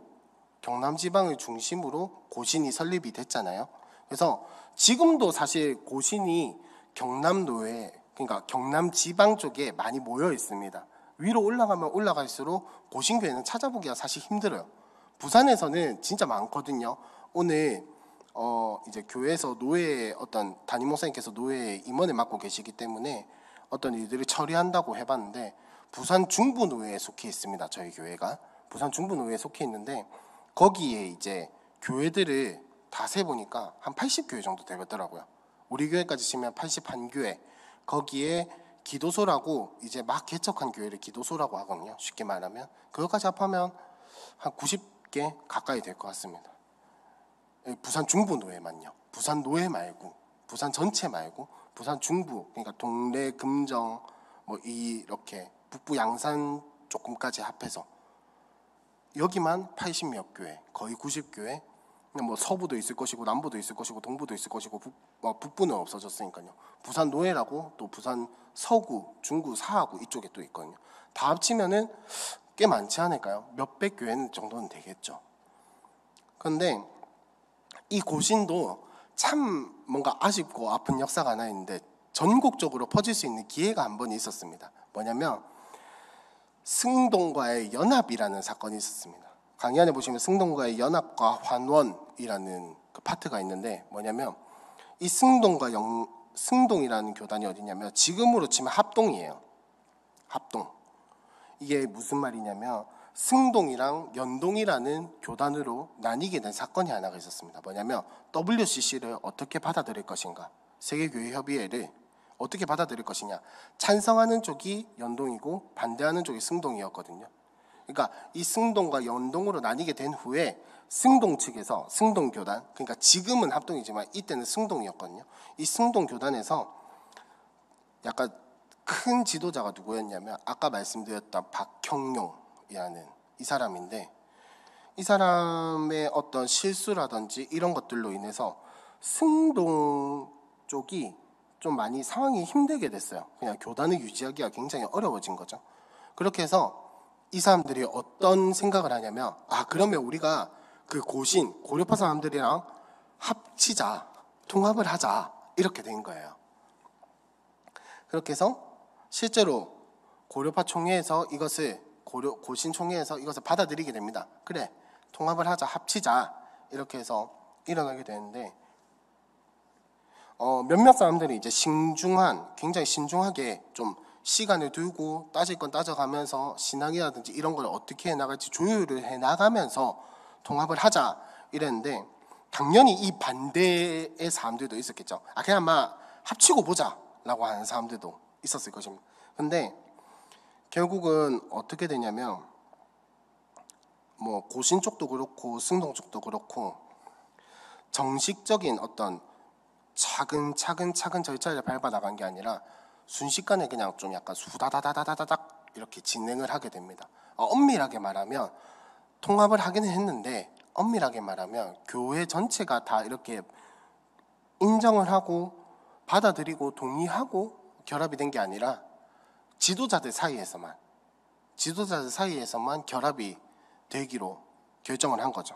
고신이 설립이 됐잖아요. 그래서 지금도 사실 고신이 경남노회, 그러니까 경남지방 쪽에 많이 모여 있습니다. 위로 올라가면 올라갈수록 고신교회는 찾아보기가 사실 힘들어요. 부산에서는 진짜 많거든요. 오늘 이제 교회에서 노예 어떤 담임 목사님께서 노예 임원을 맡고 계시기 때문에 어떤 일들을 처리한다고 해봤는데 부산 중부노회에 속해 있습니다. 저희 교회가 부산 중부노회에 속해 있는데 거기에 이제 교회들을 다 세보니까 한 80교회 정도 되더라고요. 우리 교회까지 치면 81교회. 거기에 기도소라고 이제 막 개척한 교회를 기도소라고 하거든요. 쉽게 말하면 그것까지 합하면 한 90개 가까이 될 것 같습니다. 부산 중부 노회만요. 부산 노회 말고, 부산 전체 말고 부산 중부, 그러니까 동래, 금정 뭐 이렇게 북부 양산 조금까지 합해서 여기만 80몇 교회, 거의 90교회. 뭐 서부도 있을 것이고 남부도 있을 것이고 동부도 있을 것이고 북부는 없어졌으니까요. 부산 노회라고 또 부산 서구, 중구, 사하구 이쪽에 또 있거든요. 다 합치면은 꽤 많지 않을까요? 몇백 교회 정도는 되겠죠. 그런데 이 고신도 참 뭔가 아쉽고 아픈 역사가 하나 있는데 전국적으로 퍼질 수 있는 기회가 한 번 있었습니다. 뭐냐면 승동과의 연합이라는 사건이 있었습니다. 강의 안에 보시면 승동과의 연합과 환원이라는 그 파트가 있는데 뭐냐면 이 승동이라는 교단이 어디냐면 지금으로 치면 합동이에요. 합동. 이게 무슨 말이냐면 승동이랑 연동이라는 교단으로 나뉘게 된 사건이 하나가 있었습니다. 뭐냐면 WCC를 어떻게 받아들일 것인가, 세계교회협의회를 어떻게 받아들일 것이냐. 찬성하는 쪽이 연동이고 반대하는 쪽이 승동이었거든요. 그러니까 이 승동과 연동으로 나뉘게 된 후에 승동 측에서 승동교단, 그러니까 지금은 합동이지만 이때는 승동이었거든요. 이 승동교단에서 약간 큰 지도자가 누구였냐면 아까 말씀드렸던 박형용이라는 이 사람인데 이 사람의 어떤 실수라든지 이런 것들로 인해서 승동 쪽이 좀 많이 상황이 힘들게 됐어요. 그냥 교단을 유지하기가 굉장히 어려워진 거죠. 그렇게 해서 이 사람들이 어떤 생각을 하냐면 그러면 우리가 그 고려파 사람들이랑 합치자, 통합을 하자 이렇게 된 거예요. 그렇게 해서 실제로 고려파 총회에서 이것을 고신 총회에서 이것을 받아들이게 됩니다. 그래, 통합을 하자, 합치자 이렇게 해서 일어나게 되는데 몇몇 사람들이 이제 굉장히 신중하게 좀 시간을 두고 따질 건 따져가면서 신앙이라든지 이런 걸 어떻게 해나갈지 조율을 해나가면서 통합을 하자 이랬는데 당연히 이 반대의 사람들도 있었겠죠. 그냥 합치고 보자 라고 하는 사람들도 있었을 것입니다. 근데 결국은 어떻게 되냐면 고신 쪽도 그렇고 승동 쪽도 그렇고 정식적인 어떤 차근차근 절차를 밟아 나간 게 아니라 순식간에 그냥 좀 약간 수다다다다다닥 이렇게 진행을 하게 됩니다. 엄밀하게 말하면 통합을 하기는 했는데 엄밀하게 말하면 교회 전체가 다 이렇게 인정을 하고 받아들이고 동의하고 결합이 된 게 아니라 지도자들 사이에서만 결합이 되기로 결정을 한 거죠.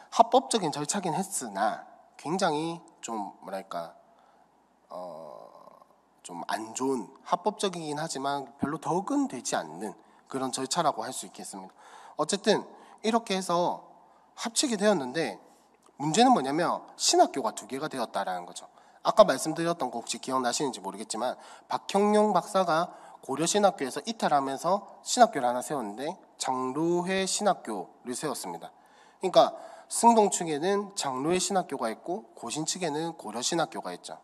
합법적인 절차긴 했으나 굉장히 좀 좀 안 좋은, 합법적이긴 하지만 별로 덕은 되지 않는 그런 절차라고 할 수 있겠습니다. 어쨌든 이렇게 해서 합치게 되었는데 문제는 뭐냐면 신학교가 2개가 되었다라는 거죠. 아까 말씀드렸던 거 혹시 기억나시는지 모르겠지만 박형룡 박사가 고려신학교에서 이탈하면서 신학교를 하나 세웠는데 장로회 신학교를 세웠습니다. 그러니까 승동 측에는 장로회 신학교가 있고 고신 측에는 고려신학교가 있죠.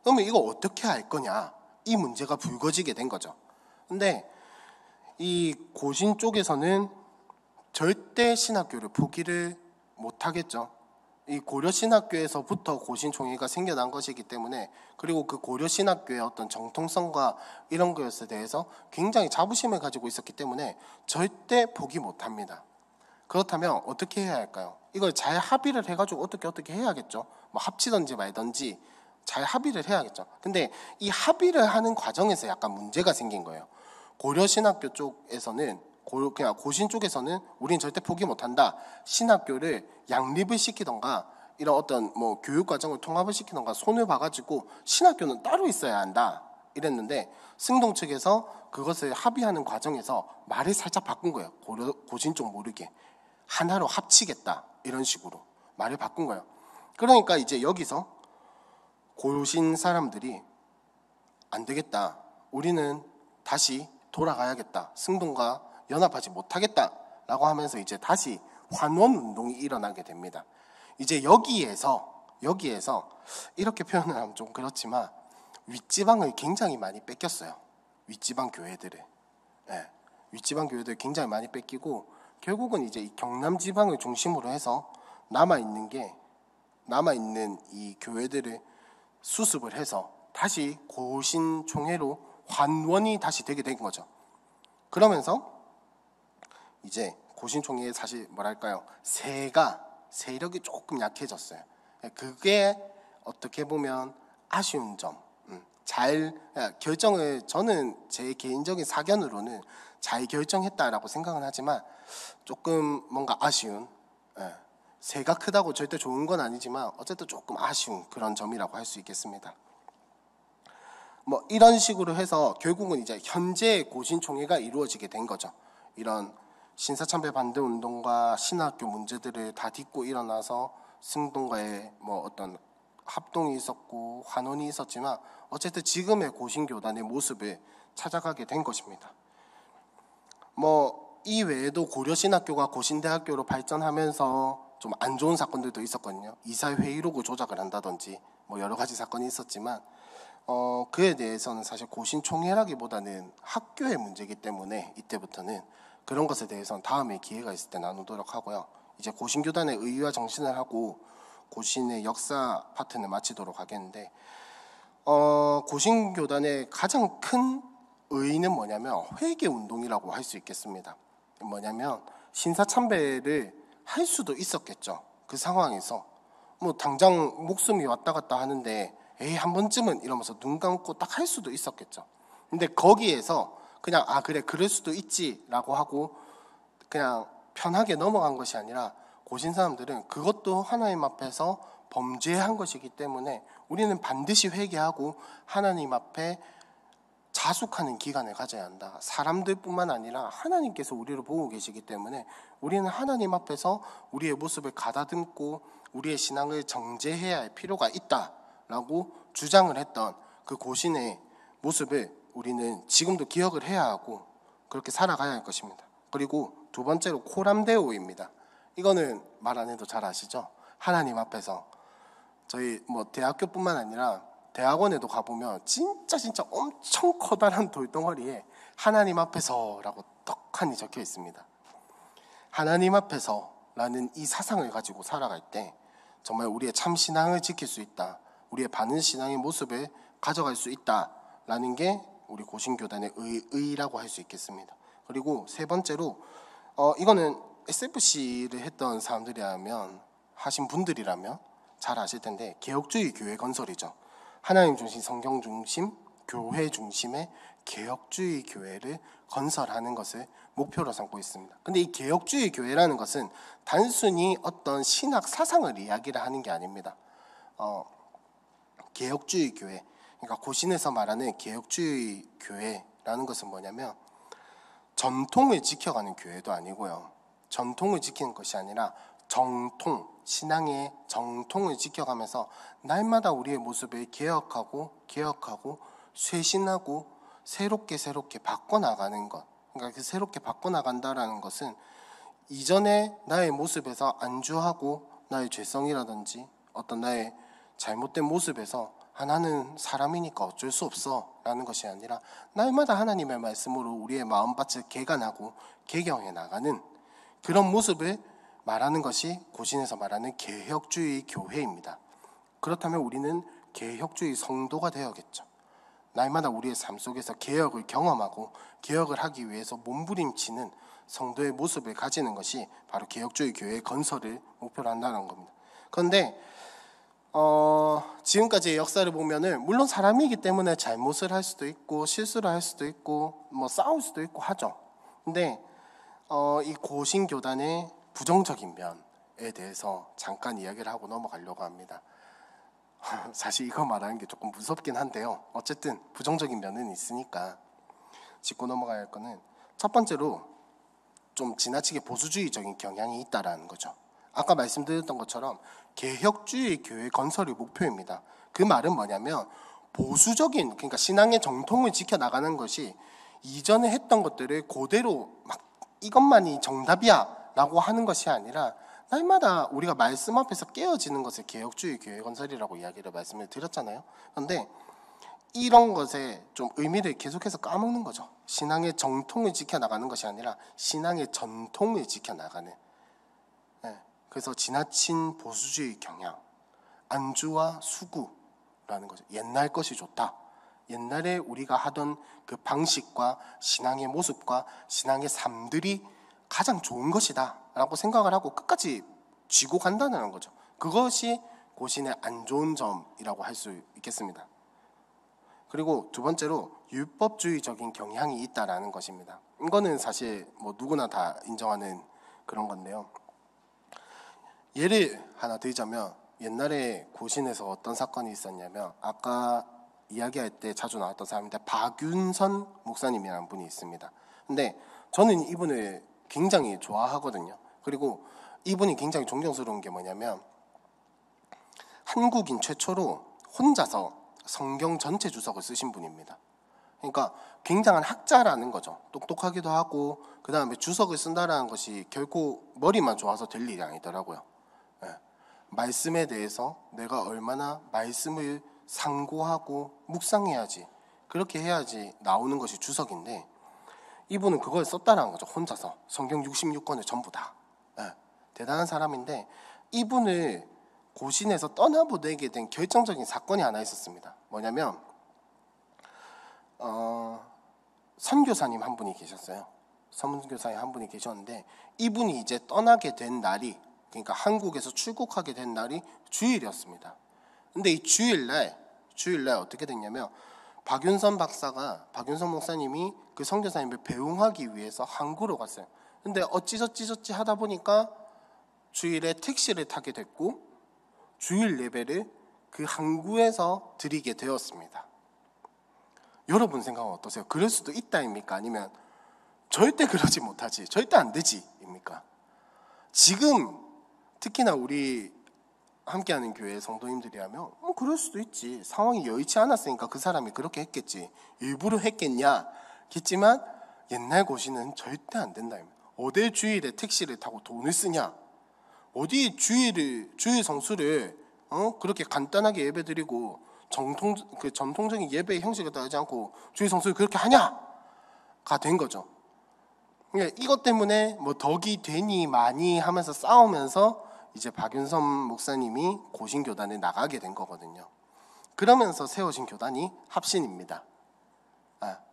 그러면 이거 어떻게 할 거냐, 이 문제가 불거지게 된 거죠. 근데 이 고신 쪽에서는 절대 신학교를 포기를 못하겠죠. 이 고려신학교에서부터 고신총회가 생겨난 것이기 때문에, 그리고 그 고려신학교의 어떤 정통성과 이런 것에 대해서 굉장히 자부심을 가지고 있었기 때문에 절대 포기 못합니다. 그렇다면 어떻게 해야 할까요? 이걸 잘 합의를 해가지고 어떻게 해야겠죠. 합치든지 말든지 잘 합의를 해야겠죠. 근데 이 합의를 하는 과정에서 약간 문제가 생긴 거예요. 고려신학교 쪽에서는 그냥 고신 쪽에서는 우린 절대 포기 못한다. 신학교를 양립을 시키던가 이런 어떤 교육 과정을 통합을 시키던가 손을 봐가지고 신학교는 따로 있어야 한다 이랬는데, 승동 측에서 그것을 합의하는 과정에서 말을 살짝 바꾼 거예요. 고신 쪽 모르게 하나로 합치겠다 이런 식으로 말을 바꾼 거예요. 그러니까 이제 여기서 고신 사람들이 안 되겠다, 우리는 다시 돌아가야겠다, 승동과 연합하지 못하겠다라고 하면서 이제 다시 환원 운동이 일어나게 됩니다. 이제 여기에서 이렇게 표현을 하면 좀 그렇지만 윗지방을 굉장히 많이 뺏겼어요. 윗지방 교회들을. 윗지방 교회들 굉장히 많이 뺏기고 결국은 이제 이 경남 지방을 중심으로 해서 남아있는 이 교회들을 수습을 해서 다시 고신 총회로 환원이 다시 되게 된 거죠. 그러면서 이제 고신 총회의 사실 세력이 조금 약해졌어요. 그게 어떻게 보면 아쉬운 점. 저는 제 개인적인 사견으로는 잘 결정했다라고 생각은 하지만 조금 뭔가 아쉬운, 새가 크다고 절대 좋은 건 아니지만 어쨌든 조금 아쉬운 그런 점이라고 할 수 있겠습니다. 이런 식으로 해서 결국은 이제 현재 고신총회가 이루어지게 된 거죠. 이런 신사참배 반대 운동과 신학교 문제들을 다 딛고 일어나서 승동과의 어떤 합동이 있었고 환원이 있었지만 어쨌든 지금의 고신교단의 모습을 찾아가게 된 것입니다. 이 외에도 고려신학교가 고신대학교로 발전하면서 좀 안 좋은 사건들도 있었거든요. 이사회의록을 조작을 한다든지 여러 가지 사건이 있었지만 그에 대해서는 사실 고신총회라기보다는 학교의 문제이기 때문에 이때부터는 그런 것에 대해서는 다음에 기회가 있을 때 나누도록 하고요. 이제 고신교단의 의의와 정신을 하고 고신의 역사 파트는 마치도록 하겠는데, 고신교단의 가장 큰 의의는 뭐냐면 회개운동이라고 할 수 있겠습니다. 뭐냐면 신사참배를 할 수도 있었겠죠. 그 상황에서 당장 목숨이 왔다 갔다 하는데 한 번쯤은 이러면서 눈 감고 딱 할 수도 있었겠죠. 근데 거기에서 그냥 그래 그럴 수도 있지라고 하고 그냥 편하게 넘어간 것이 아니라 고신 사람들은 그것도 하나님 앞에서 범죄한 것이기 때문에 우리는 반드시 회개하고 하나님 앞에 자숙하는 기간을 가져야 한다. 사람들뿐만 아니라 하나님께서 우리를 보고 계시기 때문에 우리는 하나님 앞에서 우리의 모습을 가다듬고 우리의 신앙을 정죄해야 할 필요가 있다라고 주장을 했던 그 고신의 모습을 우리는 지금도 기억을 해야 하고 그렇게 살아가야 할 것입니다. 그리고 두 번째로 코람데오입니다. 이거는 말 안 해도 잘 아시죠? 하나님 앞에서 저희 대학교뿐만 아니라 대학원에도 가보면 진짜 엄청 커다란 돌덩어리에 하나님 앞에서라고 떡하니 적혀 있습니다. 하나님 앞에서라는 이 사상을 가지고 살아갈 때 정말 우리의 참 신앙을 지킬 수 있다. 우리의 바른 신앙의 모습을 가져갈 수 있다라는 게 우리 고신교단의 의의라고 할 수 있겠습니다. 그리고 세 번째로 이거는 SFC를 했던 사람들이라면 하신 분들이라면 잘 아실 텐데 개혁주의 교회 건설이죠. 하나님 중심, 성경 중심, 교회 중심의 개혁주의 교회를 건설하는 것을 목표로 삼고 있습니다. 근데 이 개혁주의 교회라는 것은 단순히 어떤 신학 사상을 이야기를 하는 게 아닙니다. 개혁주의 교회, 그러니까 고신에서 말하는 개혁주의 교회라는 것은 뭐냐면 전통을 지켜가는 교회도 아니고요. 전통을 지키는 것이 아니라 정통, 신앙의 정통을 지켜가면서 날마다 우리의 모습을 개혁하고 쇄신하고 새롭게 바꿔나가는 것. 그러니까 그 새롭게 바꿔나간다라는 것은 이전에 나의 모습에서 안주하고 나의 죄성이라든지 어떤 나의 잘못된 모습에서 나는 사람이니까 어쩔 수 없어 라는 것이 아니라 날마다 하나님의 말씀으로 우리의 마음밭을 개간하고 개경해 나가는 그런 모습을 말하는 것이 고신에서 말하는 개혁주의 교회입니다. 그렇다면 우리는 개혁주의 성도가 되어야겠죠. 날마다 우리의 삶 속에서 개혁을 경험하고 개혁을 하기 위해서 몸부림치는 성도의 모습을 가지는 것이 바로 개혁주의 교회의 건설을 목표로 한다는 겁니다. 그런데 지금까지의 역사를 보면은 물론 사람이기 때문에 잘못을 할 수도 있고 실수를 할 수도 있고 싸울 수도 있고 하죠. 근데 이 고신교단의 부정적인 면에 대해서 잠깐 이야기를 하고 넘어가려고 합니다. 사실 이거 말하는 게 조금 무섭긴 한데요. 어쨌든 부정적인 면은 있으니까 짚고 넘어가야 할 거는 첫 번째로 좀 지나치게 보수주의적인 경향이 있다라는 거죠. 아까 말씀드렸던 것처럼 개혁주의 교회 건설이 목표입니다. 그 말은 뭐냐면 보수적인, 그러니까 신앙의 정통을 지켜나가는 것이 이전에 했던 것들을 그대로 막 이것만이 정답이야 라고 하는 것이 아니라 날마다 우리가 말씀 앞에서 깨어지는 것을 개혁주의 교회 건설이라고 이야기를 말씀을 드렸잖아요. 그런데 이런 것에 좀 의미를 계속해서 까먹는 거죠. 신앙의 정통을 지켜나가는 것이 아니라 신앙의 전통을 지켜나가는. 그래서 지나친 보수주의 경향, 안주와 수구라는 거죠. 옛날 것이 좋다. 옛날에 우리가 하던 그 방식과 신앙의 모습과 신앙의 삶들이 가장 좋은 것이다 라고 생각을 하고 끝까지 쥐고 간다는 거죠. 그것이 고신의 안 좋은 점이라고 할 수 있겠습니다. 그리고 두 번째로 율법주의적인 경향이 있다라는 것입니다. 이거는 사실 누구나 다 인정하는 그런 건데요. 예를 하나 들자면 옛날에 고신에서 어떤 사건이 있었냐면 아까 이야기할 때 자주 나왔던 사람인데 박윤선 목사님이라는 분이 있습니다. 근데 저는 이분을 굉장히 좋아하거든요. 그리고 이분이 굉장히 존경스러운 게 뭐냐면 한국인 최초로 혼자서 성경 전체 주석을 쓰신 분입니다. 그러니까 굉장한 학자라는 거죠. 똑똑하기도 하고 그 다음에 주석을 쓴다라는 것이 결코 머리만 좋아서 될 일이 아니더라고요. 말씀에 대해서 내가 얼마나 말씀을 상고하고 묵상해야지, 그렇게 해야지 나오는 것이 주석인데 이분은 그걸 썼다라는 거죠. 혼자서 성경 66권을 전부 다. 대단한 사람인데 이분을 고신에서 떠나보내게 된 결정적인 사건이 하나 있었습니다. 뭐냐면 선교사님 한 분이 계셨어요. 선교사님 한 분이 계셨는데 이분이 이제 떠나게 된 날이, 그러니까 한국에서 출국하게 된 날이 주일이었습니다. 근데 이 주일날 어떻게 됐냐면 박윤선 목사님이 그 선교사님을 배웅하기 위해서 항구로 갔어요. 근데 어찌저찌 하다 보니까 주일에 택시를 타게 됐고 주일 예배를 그 항구에서 드리게 되었습니다. 여러분 생각은 어떠세요? 그럴 수도 있다입니까? 아니면 절대 그러지 못하지, 절대 안 되지 입니까? 지금 특히나 우리 함께하는 교회 성도님들이라면 그럴 수도 있지, 상황이 여의치 않았으니까 그 사람이 그렇게 했겠지, 일부러 했겠냐 겠지만 옛날 고시는 절대 안 된다. 어디 주일에 택시를 타고 돈을 쓰냐, 어디 주일 성수를 그렇게 간단하게 예배드리고 전통적인 예배의 형식을 따르지 않고 주일 성수를 그렇게 하냐가 된 거죠. 그러니까 이것 때문에 뭐 덕이 되니 많이 하면서 싸우면서 이제 박윤선 목사님이 고신교단에 나가게 된 거거든요. 그러면서 세워진 교단이 합신입니다.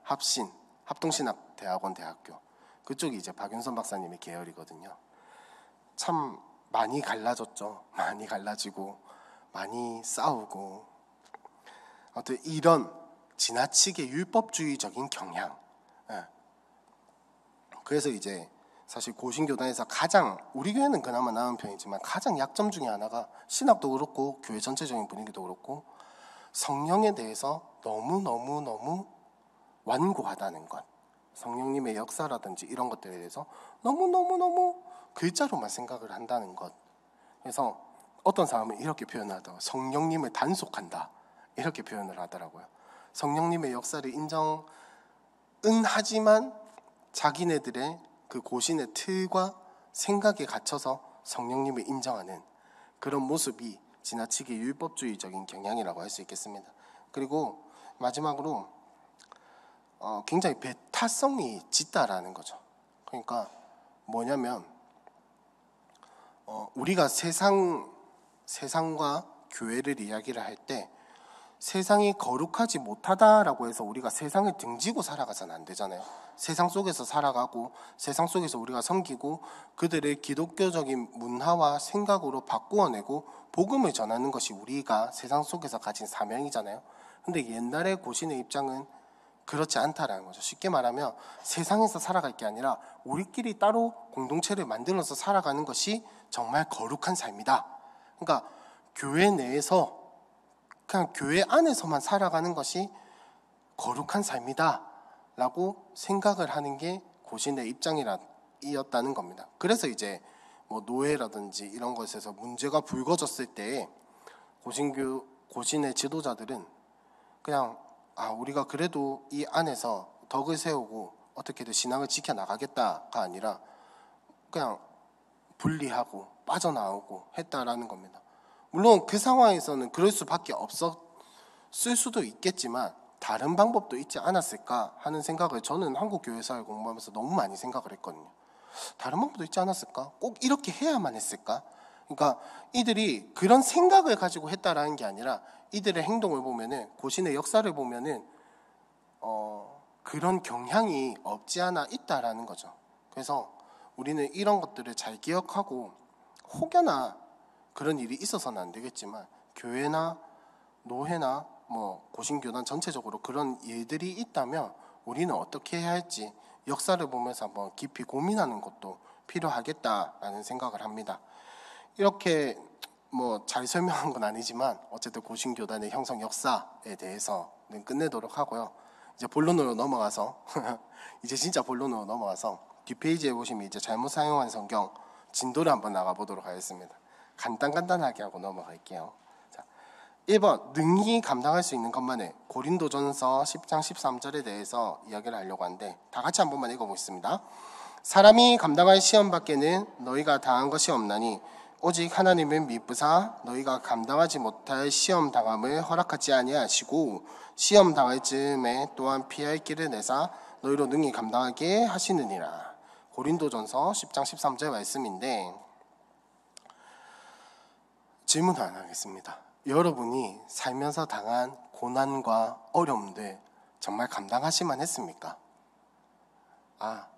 합신, 합동신학대학원 대학교. 그쪽이 이제 박윤선 박사님의 계열이거든요. 참 많이 갈라졌죠. 많이 갈라지고 많이 싸우고. 아무튼 이런 지나치게 율법주의적인 경향. 그래서 이제 사실 고신교단에서 가장, 우리 교회는 그나마 나은 편이지만 가장 약점 중에 하나가 신학도 그렇고 교회 전체적인 분위기도 그렇고 성령에 대해서 너무 완고하다는 것. 성령님의 역사라든지 이런 것들에 대해서 너무 글자로만 생각을 한다는 것. 그래서 어떤 사람은 이렇게 표현하더라고요. 성령님을 단속한다, 이렇게 표현을 하더라고요. 성령님의 역사를 인정은 하지만 자기네들의 그 고신의 틀과 생각에 갇혀서 성령님을 인정하는 그런 모습이 지나치게 율법주의적인 경향이라고 할 수 있겠습니다. 그리고 마지막으로 굉장히 배타성이 짙다라는 거죠. 그러니까 뭐냐면 우리가 세상과 교회를 이야기를 할 때 세상이 거룩하지 못하다라고 해서 우리가 세상을 등지고 살아가서는 안 되잖아요. 세상 속에서 살아가고 세상 속에서 우리가 섬기고 그들의 기독교적인 문화와 생각으로 바꾸어내고 복음을 전하는 것이 우리가 세상 속에서 가진 사명이잖아요. 근데 옛날의 고신의 입장은 그렇지 않다라는 거죠. 쉽게 말하면 세상에서 살아갈 게 아니라 우리끼리 따로 공동체를 만들어서 살아가는 것이 정말 거룩한 삶이다. 그러니까 교회 내에서 그냥 교회 안에서만 살아가는 것이 거룩한 삶이다 라고 생각을 하는 게 고신의 입장이었다는 겁니다. 그래서 이제 뭐 노예라든지 이런 것에서 문제가 불거졌을 때 고신의 지도자들은 그냥 우리가 그래도 이 안에서 덕을 세우고 어떻게든 신앙을 지켜나가겠다가 아니라 그냥 분리하고 빠져나오고 했다라는 겁니다. 물론 그 상황에서는 그럴 수밖에 없었을 수도 있겠지만 다른 방법도 있지 않았을까 하는 생각을 저는 한국교회사를 공부하면서 너무 많이 생각을 했거든요. 다른 방법도 있지 않았을까? 꼭 이렇게 해야만 했을까? 그러니까 이들이 그런 생각을 가지고 했다라는 게 아니라 이들의 행동을 보면은, 고신의 역사를 보면은 그런 경향이 없지 않아 있다라는 거죠. 그래서 우리는 이런 것들을 잘 기억하고 혹여나 그런 일이 있어서는 안 되겠지만 교회나 노회나 뭐 고신교단 전체적으로 그런 일들이 있다면 우리는 어떻게 해야 할지 역사를 보면서 한번 깊이 고민하는 것도 필요하겠다라는 생각을 합니다. 이렇게 뭐 잘 설명한 건 아니지만 어쨌든 고신교단의 형성 역사에 대해서는 끝내도록 하고요. 이제 본론으로 넘어가서 이제 진짜 본론으로 넘어가서 뒷페이지에 보시면 이제 잘못 사용한 성경 진도를 한번 나가보도록 하겠습니다. 간단하게 하고 넘어갈게요. 자, 1번 능히 감당할 수 있는 것만을, 고린도전서 10장 13절에 대해서 이야기를 하려고 하는데 다 같이 한번만 읽어보겠습니다. 사람이 감당할 시험 밖에는 너희가 당한 것이 없나니 오직 하나님은 미쁘사 너희가 감당하지 못할 시험 당함을 허락하지 아니하시고 시험 당할 즈음에 또한 피할 길을 내사 너희로 능히 감당하게 하시느니라. 고린도전서 10장 13절 말씀인데 질문 하나 하겠습니다. 여러분이 살면서 당한 고난과 어려움들 정말 감당하실만 했습니까?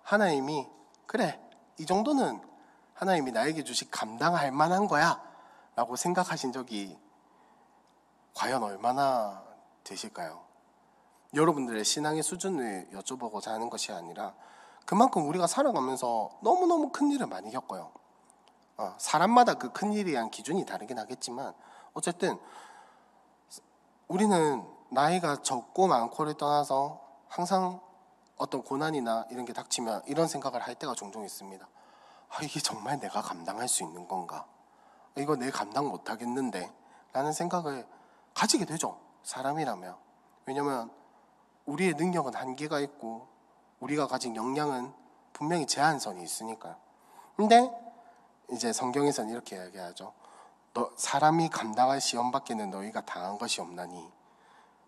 하나님이 그래, 이 정도는 하나님이 나에게 주신 감당할 만한 거야 라고 생각하신 적이 과연 얼마나 되실까요? 여러분들의 신앙의 수준을 여쭤보고자 하는 것이 아니라 그만큼 우리가 살아가면서 너무너무 큰 일을 많이 겪어요. 사람마다 그 큰 일에 대한 기준이 다르긴 하겠지만 어쨌든 우리는 나이가 적고 많고를 떠나서 항상 어떤 고난이나 이런 게 닥치면 이런 생각을 할 때가 종종 있습니다. 이게 정말 내가 감당할 수 있는 건가? 이거 내 감당 못하겠는데? 라는 생각을 가지게 되죠. 사람이라면. 왜냐면 우리의 능력은 한계가 있고 우리가 가진 역량은 분명히 제한선이 있으니까요. 근데 이제 성경에서는 이렇게 이야기하죠. 사람이 감당할 시험 밖에는 너희가 당한 것이 없나니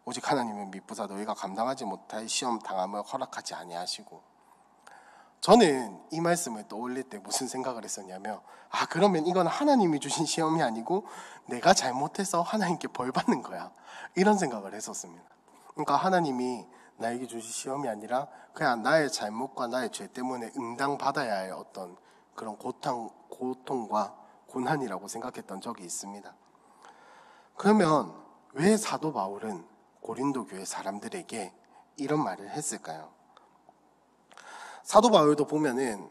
오직 하나님은 미쁘사 너희가 감당하지 못할 시험 당함을 허락하지 아니하시고. 저는 이 말씀을 떠올릴 때 무슨 생각을 했었냐면 그러면 이건 하나님이 주신 시험이 아니고 내가 잘못해서 하나님께 벌 받는 거야, 이런 생각을 했었습니다. 그러니까 하나님이 나에게 주신 시험이 아니라 그냥 나의 잘못과 나의 죄 때문에 응당받아야 할 어떤 그런 고통과 고난이라고 생각했던 적이 있습니다. 그러면 왜 사도 바울은 고린도 교회 사람들에게 이런 말을 했을까요? 사도 바울도 보면은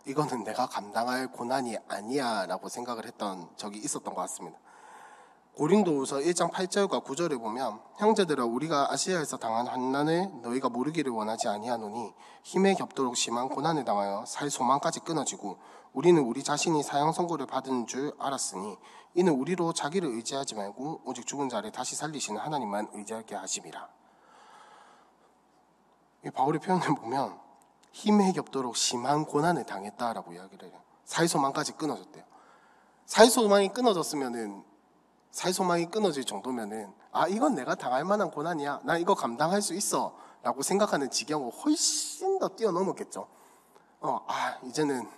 이거는 내가 감당할 고난이 아니야 라고 생각을 했던 적이 있었던 것 같습니다. 고린도후서 1장 8절과 9절을 보면 형제들아 우리가 아시아에서 당한 환난을 너희가 모르기를 원하지 아니하노니 힘에 겹도록 심한 고난을 당하여 살 소망까지 끊어지고 우리는 우리 자신이 사형 선고를 받은 줄 알았으니 이는 우리로 자기를 의지하지 말고 오직 죽은 자를 다시 살리시는 하나님만 의지하게 하심이라. 이 바울의 표현을 보면 힘에 겹도록 심한 고난을 당했다라고 이야기를 해요. 살 소망까지 끊어졌대요. 살 소망이 끊어질 정도면은 이건 내가 당할 만한 고난이야, 나 이거 감당할 수 있어 라고 생각하는 지경을 훨씬 더 뛰어넘었겠죠. 이제는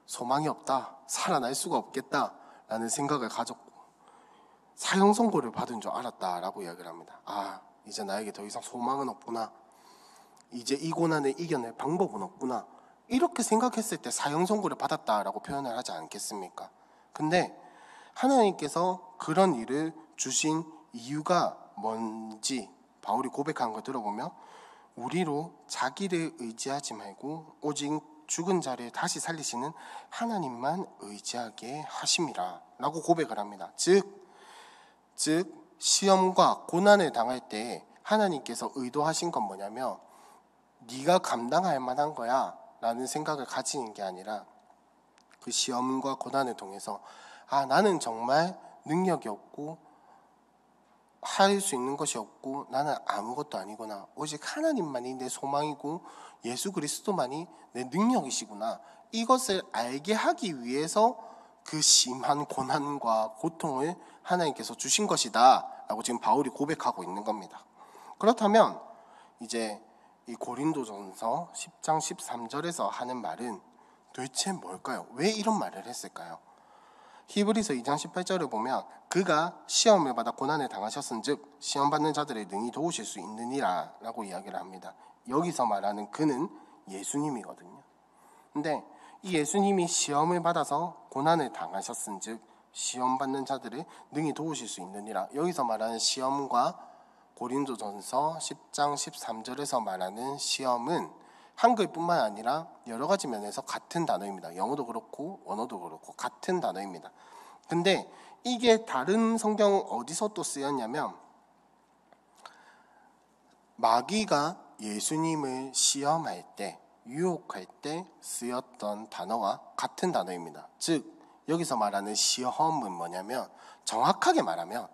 소망이 없다, 살아날 수가 없겠다 라는 생각을 가졌고 사형 선고를 받은 줄 알았다라고 이야기를 합니다. 이제 나에게 더 이상 소망은 없구나, 이제 이 고난을 이겨낼 방법은 없구나, 이렇게 생각했을 때 사형 선고를 받았다라고 표현을 하지 않겠습니까? 근데 하나님께서 그런 일을 주신 이유가 뭔지 바울이 고백한 걸 들어보면 우리로 자기를 의지하지 말고 오직 죽은 자를 다시 살리시는 하나님만 의지하게 하심이라 라고 고백을 합니다. 즉 시험과 고난을 당할 때 하나님께서 의도하신 건 뭐냐면 네가 감당할 만한 거야 라는 생각을 가지는 게 아니라 그 시험과 고난을 통해서 나는 정말 능력이 없고 할 수 있는 것이 없고 나는 아무것도 아니구나, 오직 하나님만이 내 소망이고 예수 그리스도만이 내 능력이시구나, 이것을 알게 하기 위해서 그 심한 고난과 고통을 하나님께서 주신 것이다 라고 지금 바울이 고백하고 있는 겁니다. 그렇다면 이제 이 고린도전서 10장 13절에서 하는 말은 도대체 뭘까요? 왜 이런 말을 했을까요? 히브리서 2장 18절을 보면 그가 시험을 받아 고난을 당하셨은즉 시험받는 자들을 능히 도우실 수 있느니라 라고 이야기를 합니다. 여기서 말하는 그는 예수님이거든요. 근데 이 예수님이 시험을 받아서 고난을 당하셨은즉 시험받는 자들을 능히 도우실 수 있느니라, 여기서 말하는 시험과 고린도전서 10장 13절에서 말하는 시험은 한글뿐만 아니라 여러 가지 면에서 같은 단어입니다. 영어도 그렇고 원어도 그렇고 같은 단어입니다. 근데 이게 다른 성경 어디서 또 쓰였냐면 마귀가 예수님을 시험할 때, 유혹할 때 쓰였던 단어와 같은 단어입니다. 즉 여기서 말하는 시험은 뭐냐면 정확하게 말하면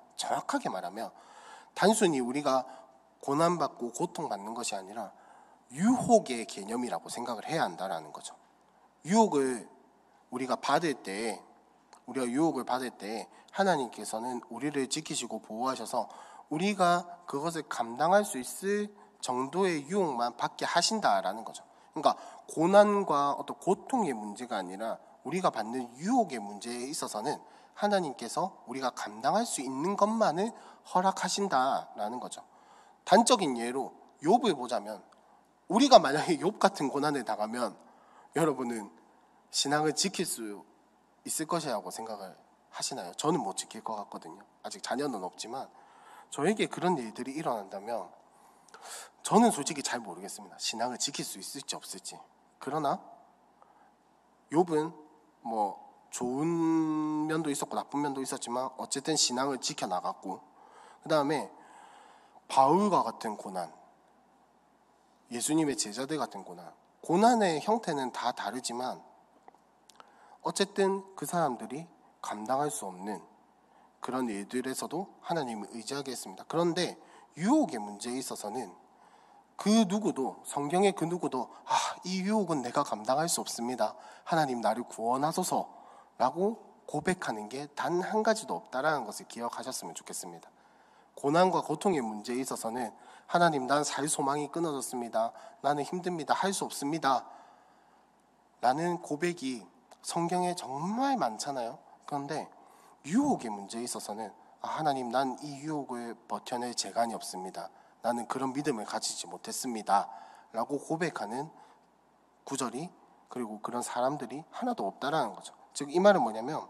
단순히 우리가 고난받고 고통받는 것이 아니라 유혹의 개념이라고 생각을 해야 한다라는 거죠. 우리가 유혹을 받을 때 하나님께서는 우리를 지키시고 보호하셔서 우리가 그것을 감당할 수 있을 정도의 유혹만 받게 하신다라는 거죠. 그러니까 고난과 어떤 고통의 문제가 아니라 우리가 받는 유혹의 문제에 있어서는 하나님께서 우리가 감당할 수 있는 것만을 허락하신다라는 거죠. 단적인 예로 욥을 보자면 우리가 만약에 욥 같은 고난을 당하면 여러분은 신앙을 지킬 수 있을 것이라고 생각을 하시나요? 저는 못 지킬 것 같거든요. 아직 자녀는 없지만 저에게 그런 일들이 일어난다면 저는 솔직히 잘 모르겠습니다. 신앙을 지킬 수 있을지 없을지. 그러나 욥은 뭐 좋은 면도 있었고 나쁜 면도 있었지만 어쨌든 신앙을 지켜나갔고, 그 다음에 바울과 같은 고난, 예수님의 제자들 같은 고난의 형태는 다 다르지만 어쨌든 그 사람들이 감당할 수 없는 그런 일들에서도 하나님을 의지하게 했습니다. 그런데 유혹의 문제에 있어서는 그 누구도, 성경의 그 누구도 이 유혹은 내가 감당할 수 없습니다, 하나님 나를 구원하소서 라고 고백하는 게 단 한 가지도 없다라는 것을 기억하셨으면 좋겠습니다. 고난과 고통의 문제에 있어서는 하나님, 난 살 소망이 끊어졌습니다, 나는 힘듭니다, 할 수 없습니다 라는 고백이 성경에 정말 많잖아요. 그런데 유혹의 문제에 있어서는 하나님, 난 이 유혹을 버텨낼 재간이 없습니다, 나는 그런 믿음을 가지지 못했습니다 라고 고백하는 구절이, 그리고 그런 사람들이 하나도 없다라는 거죠. 즉 이 말은 뭐냐면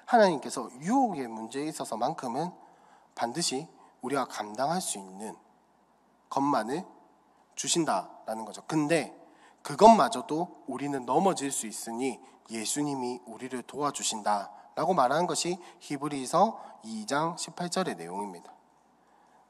하나님께서 유혹의 문제에 있어서만큼은 반드시 우리가 감당할 수 있는 것만을 주신다라는 거죠. 근데 그것마저도 우리는 넘어질 수 있으니 예수님이 우리를 도와주신다라고 말하는 것이 히브리서 2장 18절의 내용입니다.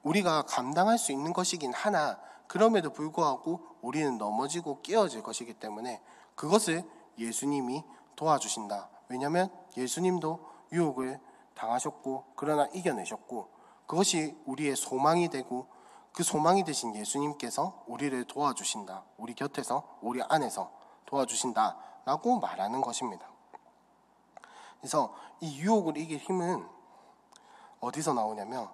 우리가 감당할 수 있는 것이긴 하나 그럼에도 불구하고 우리는 넘어지고 깨어질 것이기 때문에 그것을 예수님이 도와주신다. 왜냐하면 예수님도 유혹을 당하셨고 그러나 이겨내셨고, 그것이 우리의 소망이 되고 그 소망이 되신 예수님께서 우리를 도와주신다, 우리 곁에서 우리 안에서 도와주신다라고 말하는 것입니다. 그래서 이 유혹을 이길 힘은 어디서 나오냐면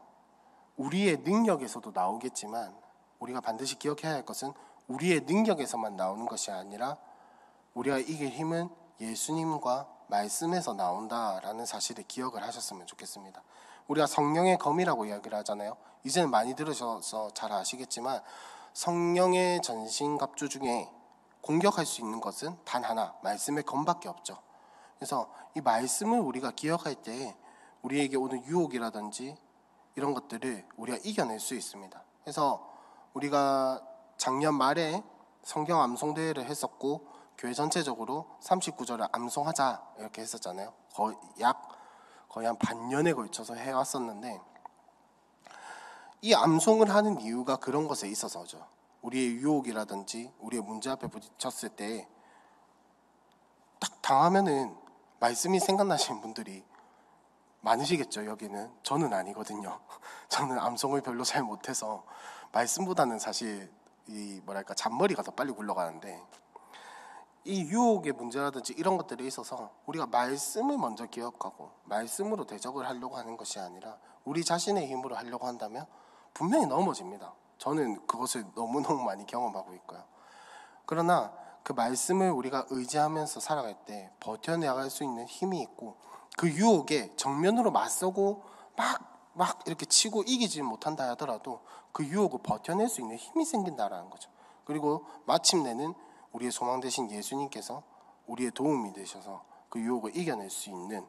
우리의 능력에서도 나오겠지만 우리가 반드시 기억해야 할 것은 우리의 능력에서만 나오는 것이 아니라 우리가 이길 힘은 예수님과 말씀에서 나온다라는 사실을 기억을 하셨으면 좋겠습니다. 우리가 성령의 검이라고 이야기를 하잖아요. 이제는 많이 들으셔서 잘 아시겠지만 성령의 전신갑주 중에 공격할 수 있는 것은 단 하나, 말씀의 검밖에 없죠. 그래서 이 말씀을 우리가 기억할 때 우리에게 오는 유혹이라든지 이런 것들을 우리가 이겨낼 수 있습니다. 그래서 우리가 작년 말에 성경 암송대회를 했었고 교회 전체적으로 39절을 암송하자 이렇게 했었잖아요. 거의 한 반년에 걸쳐서 해왔었는데, 이 암송을 하는 이유가 그런 것에 있어서죠. 우리의 유혹이라든지 우리의 문제 앞에 부딪혔을 때 딱 당하면은 말씀이 생각나시는 분들이 많으시겠죠. 여기는 저는 아니거든요. 저는 암송을 별로 잘 못해서 말씀보다는 사실 잔머리가 더 빨리 굴러가는데, 이 유혹의 문제라든지 이런 것들에 있어서 우리가 말씀을 먼저 기억하고 말씀으로 대적을 하려고 하는 것이 아니라 우리 자신의 힘으로 하려고 한다면 분명히 넘어집니다. 저는 그것을 너무너무 많이 경험하고 있고요. 그러나 그 말씀을 우리가 의지하면서 살아갈 때 버텨나갈 수 있는 힘이 있고, 그 유혹에 정면으로 맞서고 막 이렇게 치고 이기지 못한다 하더라도 그 유혹을 버텨낼 수 있는 힘이 생긴다라는 거죠. 그리고 마침내는 우리의 소망 되신 예수님께서 우리의 도움이 되셔서 그 유혹을 이겨낼 수 있는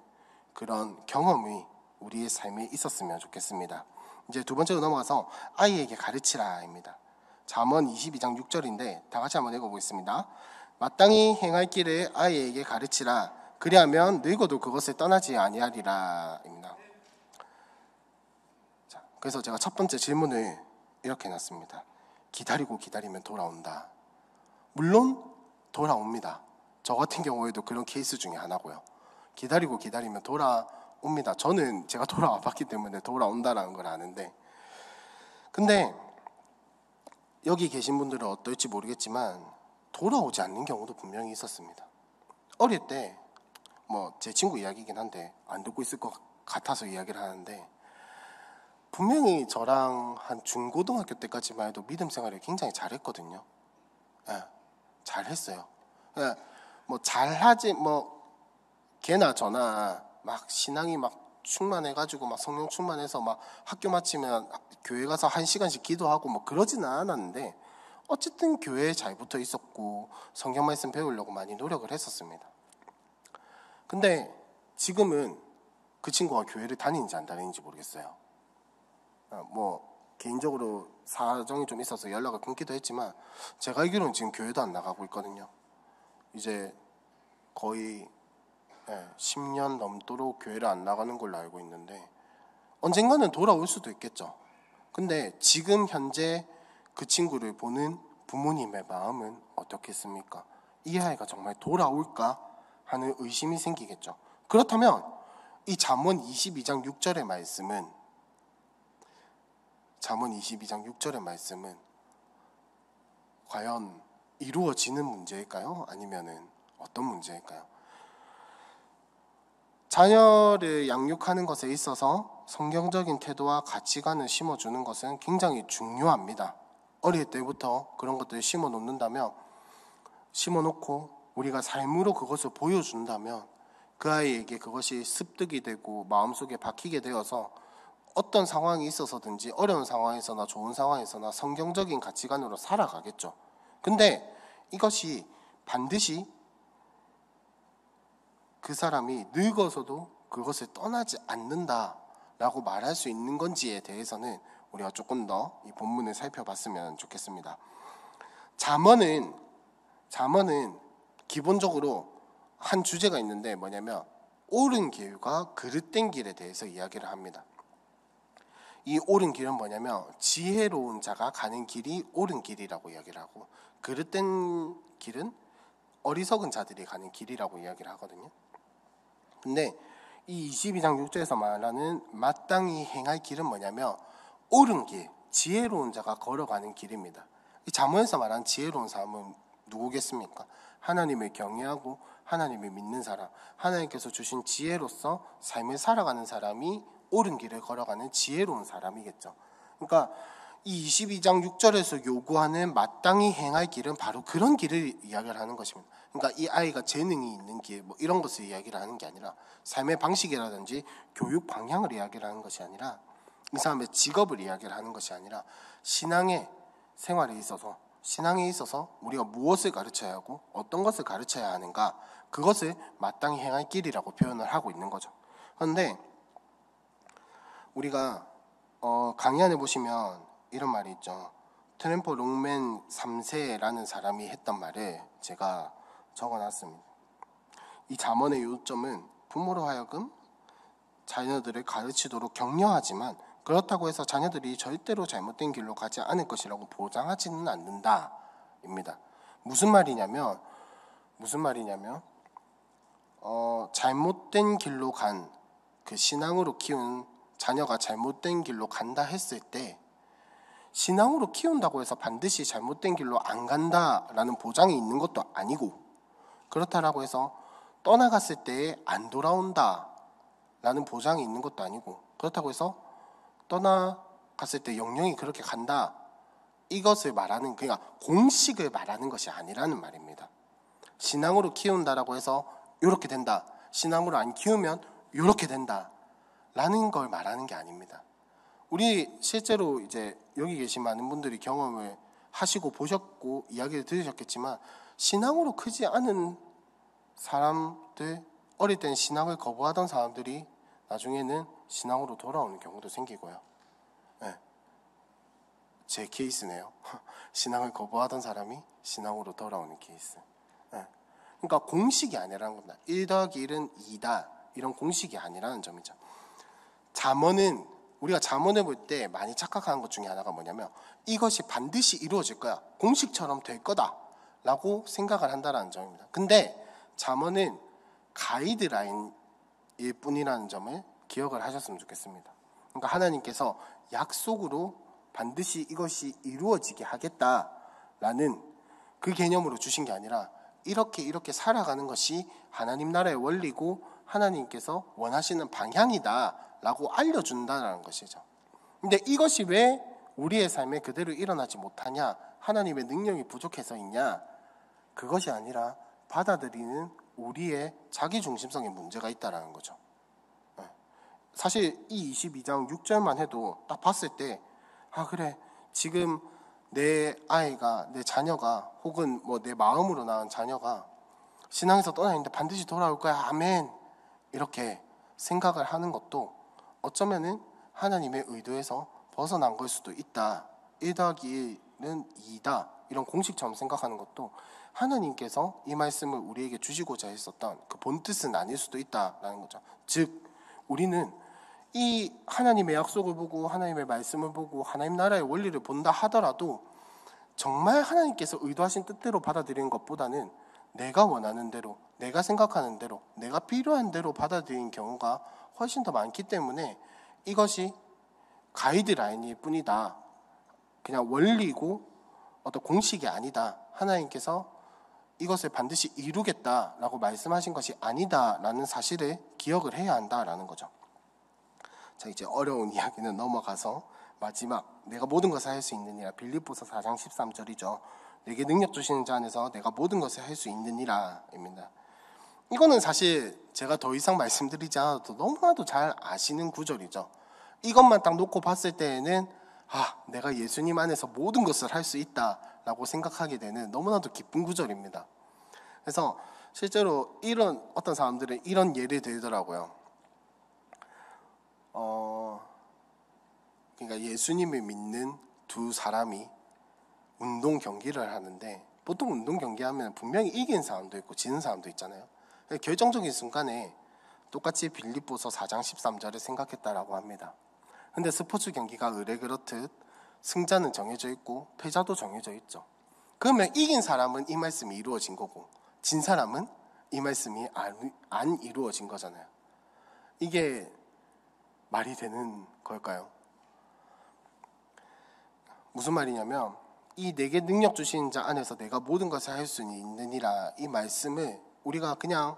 그런 경험이 우리의 삶에 있었으면 좋겠습니다. 이제 두 번째로 넘어가서 아이에게 가르치라입니다. 잠언 22장 6절인데 다 같이 한번 읽어보겠습니다. 마땅히 행할 길을 아이에게 가르치라, 그리하면 늙어도 그것을 떠나지 아니하리라입니다. 자, 그래서 제가 첫 번째 질문을 이렇게 해놨습니다. 기다리고 기다리면 돌아온다. 물론 돌아옵니다. 저 같은 경우에도 그런 케이스 중에 하나고요. 기다리고 기다리면 돌아옵니다. 저는 제가 돌아와 봤기 때문에 돌아온다라는 걸 아는데, 근데 여기 계신 분들은 어떨지 모르겠지만 돌아오지 않는 경우도 분명히 있었습니다. 어릴 때 제 친구 이야기이긴 한데 안 듣고 있을 것 같아서 이야기를 하는데, 분명히 저랑 한 중고등학교 때까지만 해도 믿음 생활을 굉장히 잘했거든요. 잘했어요. 잘하지 걔나 저나 막 신앙이 막 충만해가지고 막 성령 충만해서 막 학교 마치면 교회 가서 1시간씩 기도하고 그러지는 않았는데 어쨌든 교회에 잘 붙어 있었고 성경 말씀 배우려고 많이 노력을 했었습니다. 근데 지금은 그 친구가 교회를 다니는지 안 다니는지 모르겠어요. 개인적으로 사정이 좀 있어서 연락을 끊기도 했지만 제가 알기로는 지금 교회도 안 나가고 있거든요. 이제 거의 10년 넘도록 교회를 안 나가는 걸로 알고 있는데 언젠가는 돌아올 수도 있겠죠. 근데 지금 현재 그 친구를 보는 부모님의 마음은 어떻겠습니까? 이 아이가 정말 돌아올까 하는 의심이 생기겠죠. 그렇다면 이 잠언 22장 6절의 말씀은 과연 이루어지는 문제일까요? 아니면은 어떤 문제일까요? 자녀를 양육하는 것에 있어서 성경적인 태도와 가치관을 심어주는 것은 굉장히 중요합니다. 어릴 때부터 그런 것들을 심어놓는다면, 심어놓고 우리가 삶으로 그것을 보여준다면 그 아이에게 그것이 습득이 되고 마음속에 박히게 되어서 어떤 상황이 있어서든지 어려운 상황에서나 좋은 상황에서나 성경적인 가치관으로 살아가겠죠. 근데 이것이 반드시 그 사람이 늙어서도 그것을 떠나지 않는다라고 말할 수 있는 건지에 대해서는 우리가 조금 더 이 본문을 살펴봤으면 좋겠습니다. 잠언은 기본적으로 한 주제가 있는데 뭐냐면 옳은 길과 그릇된 길에 대해서 이야기를 합니다. 이 옳은 길은 뭐냐면 지혜로운 자가 가는 길이 옳은 길이라고 이야기를 하고, 그릇된 길은 어리석은 자들이 가는 길이라고 이야기를 하거든요. 근데 이 22장 6절에서 말하는 마땅히 행할 길은 뭐냐면 옳은 길, 지혜로운 자가 걸어가는 길입니다. 이 잠언에서 말하는 지혜로운 사람은 누구겠습니까? 하나님을 경외하고 하나님을 믿는 사람, 하나님께서 주신 지혜로서 삶을 살아가는 사람이 옳은 길을 걸어가는 지혜로운 사람이겠죠. 그러니까 이 22장 6절에서 요구하는 마땅히 행할 길은 바로 그런 길을 이야기를 하는 것입니다. 그러니까 이 아이가 재능이 있는 길, 뭐 이런 것을 이야기를 하는 게 아니라 삶의 방식이라든지 교육 방향을 이야기를 하는 것이 아니라 이 사람의 직업을 이야기를 하는 것이 아니라 신앙의 생활에 있어서, 신앙에 있어서 우리가 무엇을 가르쳐야 하고 어떤 것을 가르쳐야 하는가, 그것을 마땅히 행할 길이라고 표현을 하고 있는 거죠. 그런데 우리가 강의 안에 보시면 이런 말이 있죠. 트램퍼 롱맨 3세라는 사람이 했던 말을 제가 적어놨습니다. 이 잠언의 요점은 부모로 하여금 자녀들을 가르치도록 격려하지만 그렇다고 해서 자녀들이 절대로 잘못된 길로 가지 않을 것이라고 보장하지는 않는다 입니다. 무슨 말이냐면 잘못된 길로 간 그 신앙으로 키운 자녀가 잘못된 길로 간다 했을 때 신앙으로 키운다고 해서 반드시 잘못된 길로 안 간다라는 보장이 있는 것도 아니고, 그렇다라고 해서 떠나갔을 때 안 돌아온다라는 보장이 있는 것도 아니고, 그렇다고 해서 떠나갔을 때 영영이 그렇게 간다, 이것을 말하는, 그러니까 공식을 말하는 것이 아니라는 말입니다. 신앙으로 키운다라고 해서 이렇게 된다, 신앙으로 안 키우면 이렇게 된다 라는 걸 말하는 게 아닙니다. 우리 실제로 이제 여기 계신 많은 분들이 경험을 하시고 보셨고 이야기를 들으셨겠지만, 신앙으로 크지 않은 사람들, 어릴 때는 신앙을 거부하던 사람들이 나중에는 신앙으로 돌아오는 경우도 생기고요. 네. 제 케이스네요. 신앙을 거부하던 사람이 신앙으로 돌아오는 케이스. 네. 그러니까 공식이 아니라는 겁니다. 1 더하기 1은 2다, 이런 공식이 아니라는 점이죠. 잠언은, 우리가 잠언을 볼 때 많이 착각하는 것 중에 하나가 뭐냐면 이것이 반드시 이루어질 거야, 공식처럼 될 거다 라고 생각을 한다는 점입니다. 근데 잠언은 가이드라인일 뿐이라는 점을 기억을 하셨으면 좋겠습니다. 그러니까 하나님께서 약속으로 반드시 이것이 이루어지게 하겠다라는 그 개념으로 주신 게 아니라 이렇게 살아가는 것이 하나님 나라의 원리고 하나님께서 원하시는 방향이다 라고 알려준다는 것이죠. 근데 이것이 왜 우리의 삶에 그대로 일어나지 못하냐, 하나님의 능력이 부족해서이냐, 그것이 아니라 받아들이는 우리의 자기중심성에 문제가 있다는 거죠. 사실 이 22장 6절만 해도 딱 봤을 때 그래, 지금 내 아이가, 내 자녀가, 혹은 뭐 내 마음으로 낳은 자녀가 신앙에서 떠나 있는데 반드시 돌아올 거야, 아멘, 이렇게 생각을 하는 것도 어쩌면은 하나님의 의도에서 벗어난 걸 수도 있다. 1 더하기 1은 2다. 이런 공식처럼 생각하는 것도 하나님께서 이 말씀을 우리에게 주시고자 했었던 그 본뜻은 아닐 수도 있다라는 거죠. 즉 우리는 이 하나님의 약속을 보고 하나님의 말씀을 보고 하나님 나라의 원리를 본다 하더라도 정말 하나님께서 의도하신 뜻대로 받아들이는 것보다는 내가 원하는 대로, 내가 생각하는 대로, 내가 필요한 대로 받아들이는 경우가 훨씬 더 많기 때문에 이것이 가이드라인일 뿐이다. 그냥 원리고 어떤 공식이 아니다. 하나님께서 이것을 반드시 이루겠다라고 말씀하신 것이 아니다라는 사실을 기억을 해야 한다라는 거죠. 자, 이제 어려운 이야기는 넘어가서 마지막 내가 모든 것을 할 수 있느니라. 빌립보서 4장 13절이죠. 내게 능력 주시는 자 안에서 내가 모든 것을 할 수 있느니라입니다. 이거는 사실 제가 더 이상 말씀드리지 않아도 너무나도 잘 아시는 구절이죠. 이것만 딱 놓고 봤을 때에는 내가 예수님 안에서 모든 것을 할 수 있다라고 생각하게 되는 너무나도 기쁜 구절입니다. 그래서 실제로 이런 어떤 사람들은 이런 예를 들더라고요. 그러니까 예수님을 믿는 두 사람이 운동 경기를 하는데 보통 운동 경기하면 분명히 이긴 사람도 있고 지는 사람도 있잖아요. 결정적인 순간에 똑같이 빌립보서 4장 13절을 생각했다라고 합니다. 근데 스포츠 경기가 의례 그렇듯 승자는 정해져 있고 패자도 정해져 있죠. 그러면 이긴 사람은 이 말씀이 이루어진 거고 진 사람은 이 말씀이 안 이루어진 거잖아요. 이게 말이 되는 걸까요? 무슨 말이냐면 이 내게 능력 주신 자 안에서 내가 모든 것을 할 수 있느니라 이 말씀을 우리가 그냥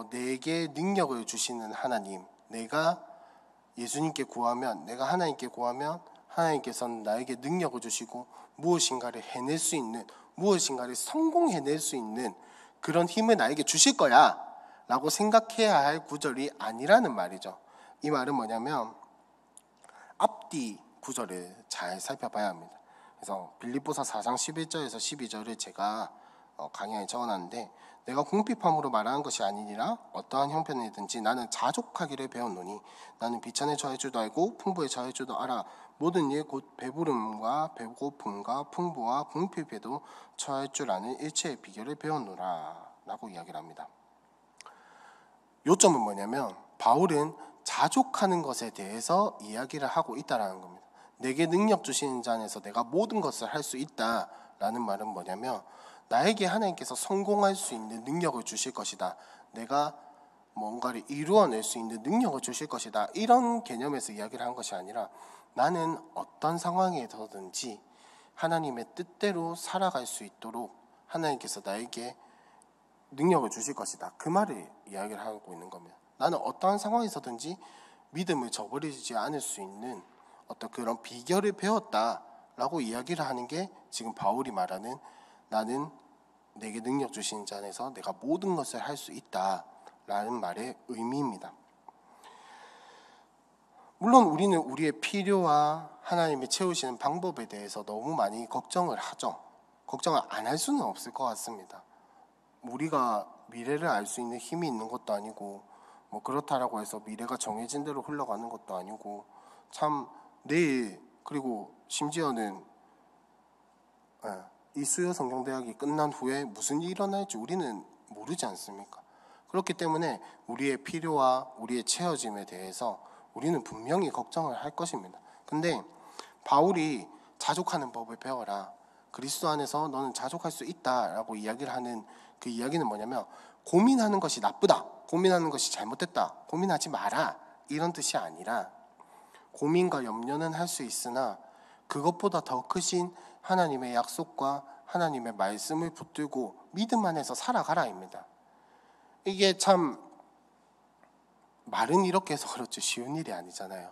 내게 능력을 주시는 하나님, 내가 예수님께 구하면, 내가 하나님께 구하면 하나님께서는 나에게 능력을 주시고 무엇인가를 해낼 수 있는, 무엇인가를 성공해낼 수 있는 그런 힘을 나에게 주실 거야 라고 생각해야 할 구절이 아니라는 말이죠. 이 말은 뭐냐면 앞뒤 구절을 잘 살펴봐야 합니다. 그래서 빌립보서 4장 11절에서 12절을 제가 강의에 적어놨는데 내가 궁핍함으로 말하는 것이 아니니라 어떠한 형편이든지 나는 자족하기를 배웠노니 나는 비천에 처할 줄도 알고 풍부에 처할 줄도 알아 모든 일 곧 배부름과 배고픔과 풍부와 궁핍에도 처할 줄 아는 일체의 비결을 배웠노라 라고 이야기를 합니다. 요점은 뭐냐면 바울은 자족하는 것에 대해서 이야기를 하고 있다는 겁니다. 내게 능력 주시는 자 안에서 내가 모든 것을 할 수 있다라는 말은 뭐냐면 나에게 하나님께서 성공할 수 있는 능력을 주실 것이다. 내가 뭔가를 이루어낼 수 있는 능력을 주실 것이다. 이런 개념에서 이야기를 한 것이 아니라 나는 어떤 상황에서든지 하나님의 뜻대로 살아갈 수 있도록 하나님께서 나에게 능력을 주실 것이다. 그 말을 이야기를 하고 있는 겁니다. 나는 어떠한 상황에서든지 믿음을 저버리지 않을 수 있는 어떤 그런 비결을 배웠다라고 이야기를 하는 게 지금 바울이 말하는 나는 내게 능력 주신 자 안에서 내가 모든 것을 할 수 있다라는 말의 의미입니다. 물론 우리는 우리의 필요와 하나님이 채우시는 방법에 대해서 너무 많이 걱정을 하죠. 걱정을 안 할 수는 없을 것 같습니다. 우리가 미래를 알 수 있는 힘이 있는 것도 아니고 뭐 그렇다라고 해서 미래가 정해진 대로 흘러가는 것도 아니고 참 내일 그리고 심지어는 이 수요 성경대학이 끝난 후에 무슨 일이 일어날지 우리는 모르지 않습니까? 그렇기 때문에 우리의 필요와 우리의 채워짐에 대해서 우리는 분명히 걱정을 할 것입니다. 근데 바울이 자족하는 법을 배워라. 그리스도 안에서 너는 자족할 수 있다라고 이야기를 하는 그 이야기는 뭐냐면 고민하는 것이 나쁘다. 고민하는 것이 잘못됐다. 고민하지 마라. 이런 뜻이 아니라 고민과 염려는 할 수 있으나 그것보다 더 크신 하나님의 약속과 하나님의 말씀을 붙들고 믿음 안에서 살아가라입니다. 이게 참 말은 이렇게 해서 그렇지 쉬운 일이 아니잖아요.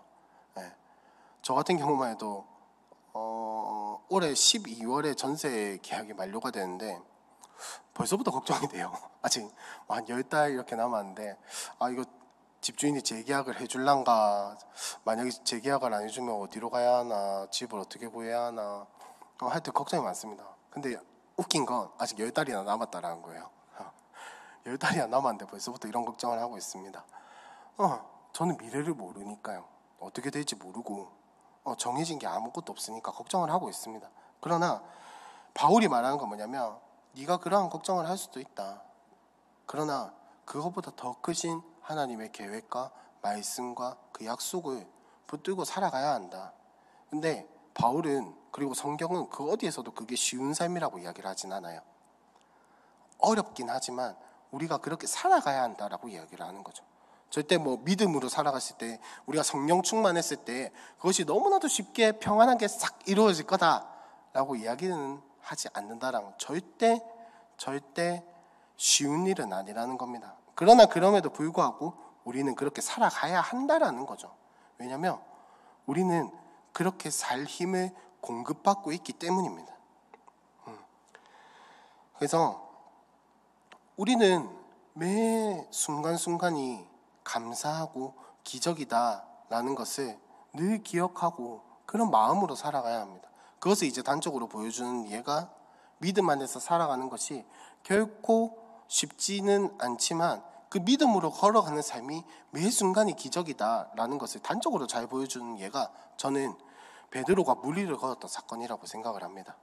저 같은 경우만 해도 올해 12월에 전세 계약이 만료가 되는데 벌써부터 걱정이 돼요. 아직 한 10달 이렇게 남았는데 이거 집주인이 재계약을 해줄란가, 만약에 재계약을 안 해주면 어디로 가야 하나, 집을 어떻게 구해야 하나, 하여튼 걱정이 많습니다. 근데 웃긴 건 아직 10달이나 남았다라는 거예요. 10달이나 남았는데 벌써부터 이런 걱정을 하고 있습니다. 저는 미래를 모르니까요. 어떻게 될지 모르고 정해진 게 아무것도 없으니까 걱정을 하고 있습니다. 그러나 바울이 말하는 건 뭐냐면 네가 그러한 걱정을 할 수도 있다. 그러나 그것보다 더 크신 하나님의 계획과 말씀과 그 약속을 붙들고 살아가야 한다. 근데 바울은, 그리고 성경은 그 어디에서도 그게 쉬운 삶이라고 이야기를 하진 않아요. 어렵긴 하지만 우리가 그렇게 살아가야 한다라고 이야기를 하는 거죠. 절대 믿음으로 살아갔을 때, 우리가 성령 충만했을 때 그것이 너무나도 쉽게 평안하게 싹 이루어질 거다라고 이야기는 하지 않는다라는, 절대 쉬운 일은 아니라는 겁니다. 그러나 그럼에도 불구하고 우리는 그렇게 살아가야 한다라는 거죠. 왜냐하면 우리는 그렇게 살 힘을 공급받고 있기 때문입니다. 그래서 우리는 매 순간순간이 감사하고 기적이다라는 것을 늘 기억하고 그런 마음으로 살아가야 합니다. 그것을 이제 단적으로 보여주는 예가, 믿음 안에서 살아가는 것이 결코 쉽지는 않지만 그 믿음으로 걸어가는 삶이 매 순간이 기적이다라는 것을 단적으로 잘 보여주는 예가, 저는 베드로가 무리를 걸었던 사건이라고 생각을 합니다.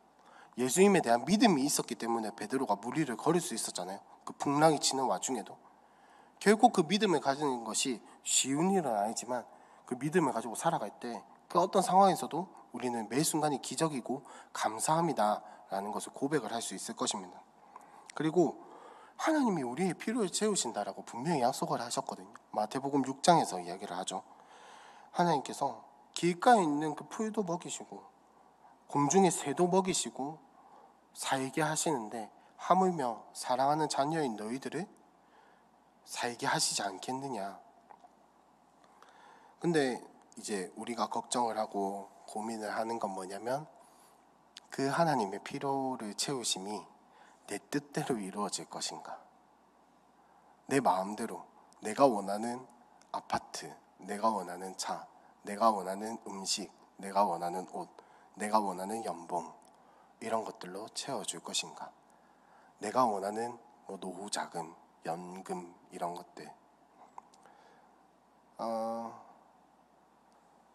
예수님에 대한 믿음이 있었기 때문에 베드로가 무리를 걸을 수 있었잖아요. 그 풍랑이 치는 와중에도. 결국 그 믿음을 가지는 것이 쉬운 일은 아니지만 그 믿음을 가지고 살아갈 때 그 어떤 상황에서도 우리는 매 순간이 기적이고 감사합니다라는 것을 고백을 할 수 있을 것입니다. 그리고 하나님이 우리의 필요를 채우신다라고 분명히 약속을 하셨거든요. 마태복음 6장에서 이야기를 하죠. 하나님께서 길가에 있는 그 풀도 먹이시고 공중의 새도 먹이시고 살게 하시는데 하물며 사랑하는 자녀인 너희들을 살게 하시지 않겠느냐. 근데 이제 우리가 걱정을 하고 고민을 하는 건 뭐냐면 그 하나님의 필요를 채우심이 내 뜻대로 이루어질 것인가, 내 마음대로, 내가 원하는 아파트, 내가 원하는 차, 내가 원하는 음식, 내가 원하는 옷, 내가 원하는 연봉, 이런 것들로 채워줄 것인가, 내가 원하는 노후 자금, 연금, 이런 것들.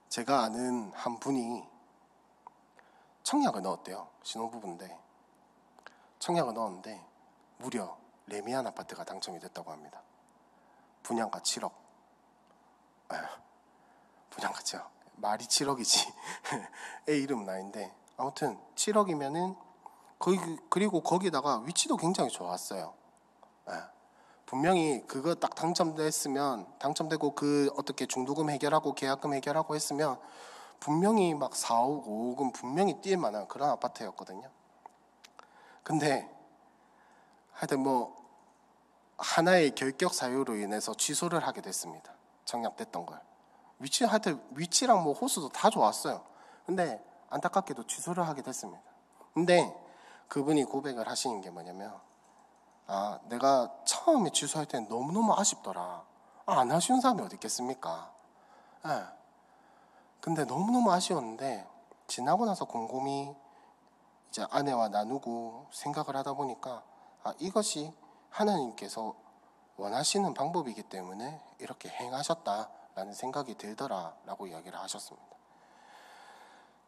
제가 아는 한 분이 청약을 넣었대요. 신혼부부인데 청약을 넣었는데 무려 레미안 아파트가 당첨이 됐다고 합니다. 분양가 7억. 분양가죠. 말이 7억이지. 애 이름은 아닌데 아무튼 7억이면은 그리고 거기다가 위치도 굉장히 좋았어요. 분명히 그거 딱 당첨되고 그 어떻게 중도금 해결하고 계약금 해결하고 했으면 분명히 막 4억, 5억은 분명히 뛸 만한 그런 아파트였거든요. 근데 하여튼 하나의 결격 사유로 인해서 취소를 하게 됐습니다. 청약됐던 걸. 위치랑 호수도 다 좋았어요. 근데 안타깝게도 취소를 하게 됐습니다. 근데 그분이 고백을 하시는 게 뭐냐면, 내가 처음에 취소할 때는 너무너무 아쉽더라. 안 아쉬운 사람이 어디 있겠습니까? 근데 너무너무 아쉬웠는데 지나고 나서 곰곰이 이제 아내와 나누고 생각을 하다 보니까 이것이 하나님께서 원하시는 방법이기 때문에 이렇게 행하셨다라는 생각이 들더라라고 이야기를 하셨습니다.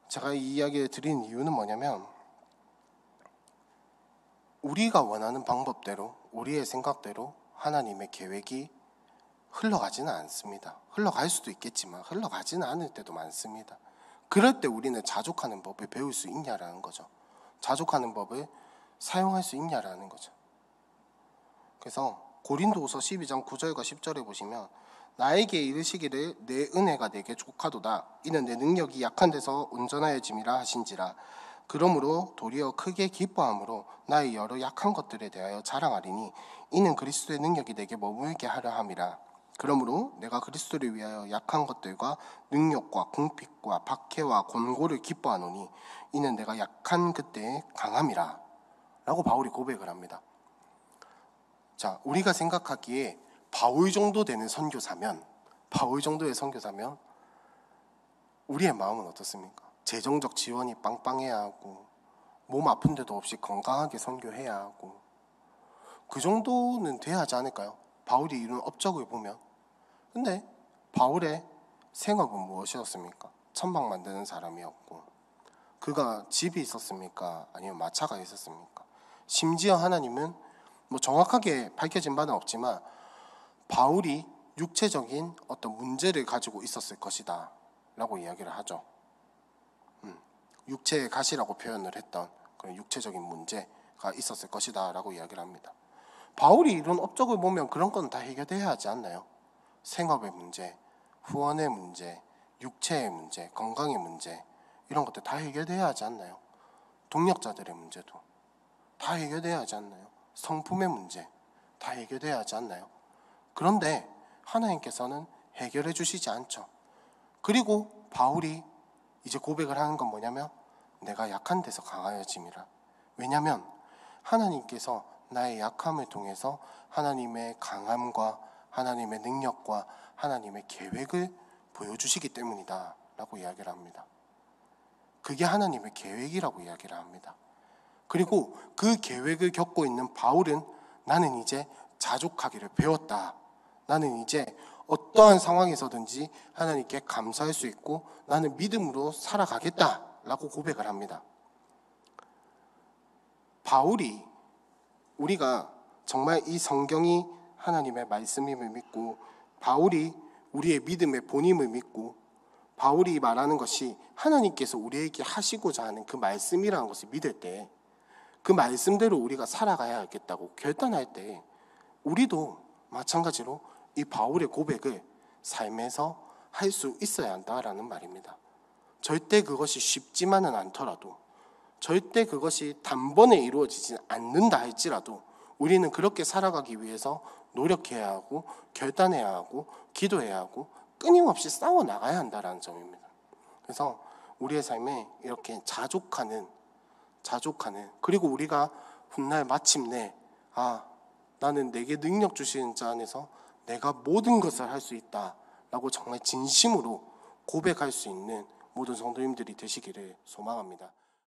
제가 이 이야기를 드린 이유는 뭐냐면 우리가 원하는 방법대로, 우리의 생각대로 하나님의 계획이 흘러가지는 않습니다. 흘러갈 수도 있겠지만 흘러가지는 않을 때도 많습니다. 그럴 때 우리는 자족하는 법을 배울 수 있냐라는 거죠. 자족하는 법을 사용할 수 있냐라는 거죠. 그래서 고린도후서 12장 9절과 10절에 보시면 나에게 이르시기를 내 은혜가 내게 족하도다. 이는 내 능력이 약한 데서 온전하여짐이라 하신지라. 그러므로 도리어 크게 기뻐함으로 나의 여러 약한 것들에 대하여 자랑하리니 이는 그리스도의 능력이 내게 머물게 하려 함이라. 그러므로 내가 그리스도를 위하여 약한 것들과 능력과 궁핍과 박해와 권고를 기뻐하노니 이는 내가 약한 그때에 강함이라. 라고 바울이 고백을 합니다. 자, 우리가 생각하기에 바울 정도 되는 선교사면, 바울 정도의 선교사면 우리의 마음은 어떻습니까? 재정적 지원이 빵빵해야 하고 몸 아픈 데도 없이 건강하게 선교해야 하고 그 정도는 돼야 하지 않을까요? 바울이 이룬 업적을 보면. 근데 바울의 생업은 무엇이었습니까? 천막 만드는 사람이었고, 그가 집이 있었습니까? 아니면 마차가 있었습니까? 심지어 하나님은 뭐 정확하게 밝혀진 바는 없지만 바울이 육체적인 어떤 문제를 가지고 있었을 것이다 라고 이야기를 하죠. 육체의 가시라고 표현을 했던 그런 육체적인 문제가 있었을 것이다 라고 이야기를 합니다. 바울이 이런 업적을 보면 그런 건 다 해결돼야 하지 않나요? 생업의 문제, 후원의 문제, 육체의 문제, 건강의 문제, 이런 것들 다 해결돼야 하지 않나요? 동력자들의 문제도 다 해결돼야 하지 않나요? 성품의 문제 다 해결돼야 하지 않나요? 그런데 하나님께서는 해결해 주시지 않죠. 그리고 바울이 이제 고백을 하는 건 뭐냐면 내가 약한 데서 강하여짐이라. 왜냐하면 하나님께서 나의 약함을 통해서 하나님의 강함과 하나님의 능력과 하나님의 계획을 보여주시기 때문이다 라고 이야기를 합니다. 그게 하나님의 계획이라고 이야기를 합니다. 그리고 그 계획을 겪고 있는 바울은 나는 이제 자족하기를 배웠다. 나는 이제 어떠한 상황에서든지 하나님께 감사할 수 있고 나는 믿음으로 살아가겠다 라고 고백을 합니다. 바울이 우리가 정말 이 성경이 하나님의 말씀임을 믿고 바울이 우리의 믿음의 본임을 믿고 바울이 말하는 것이 하나님께서 우리에게 하시고자 하는 그 말씀이라는 것을 믿을 때 그 말씀대로 우리가 살아가야겠다고 결단할 때 우리도 마찬가지로 이 바울의 고백을 삶에서 할 수 있어야 한다라는 말입니다. 절대 그것이 쉽지만은 않더라도 절대 그것이 단번에 이루어지지 않는다 할지라도 우리는 그렇게 살아가기 위해서 노력해야 하고 결단해야 하고 기도해야 하고 끊임없이 싸워 나가야 한다라는 점입니다. 그래서 우리의 삶에 이렇게 자족하는 그리고 우리가 훗날 마침내 나는 내게 능력 주시는 자 안에서 내가 모든 것을 할 수 있다라고 정말 진심으로 고백할 수 있는 모든 성도님들이 되시기를 소망합니다.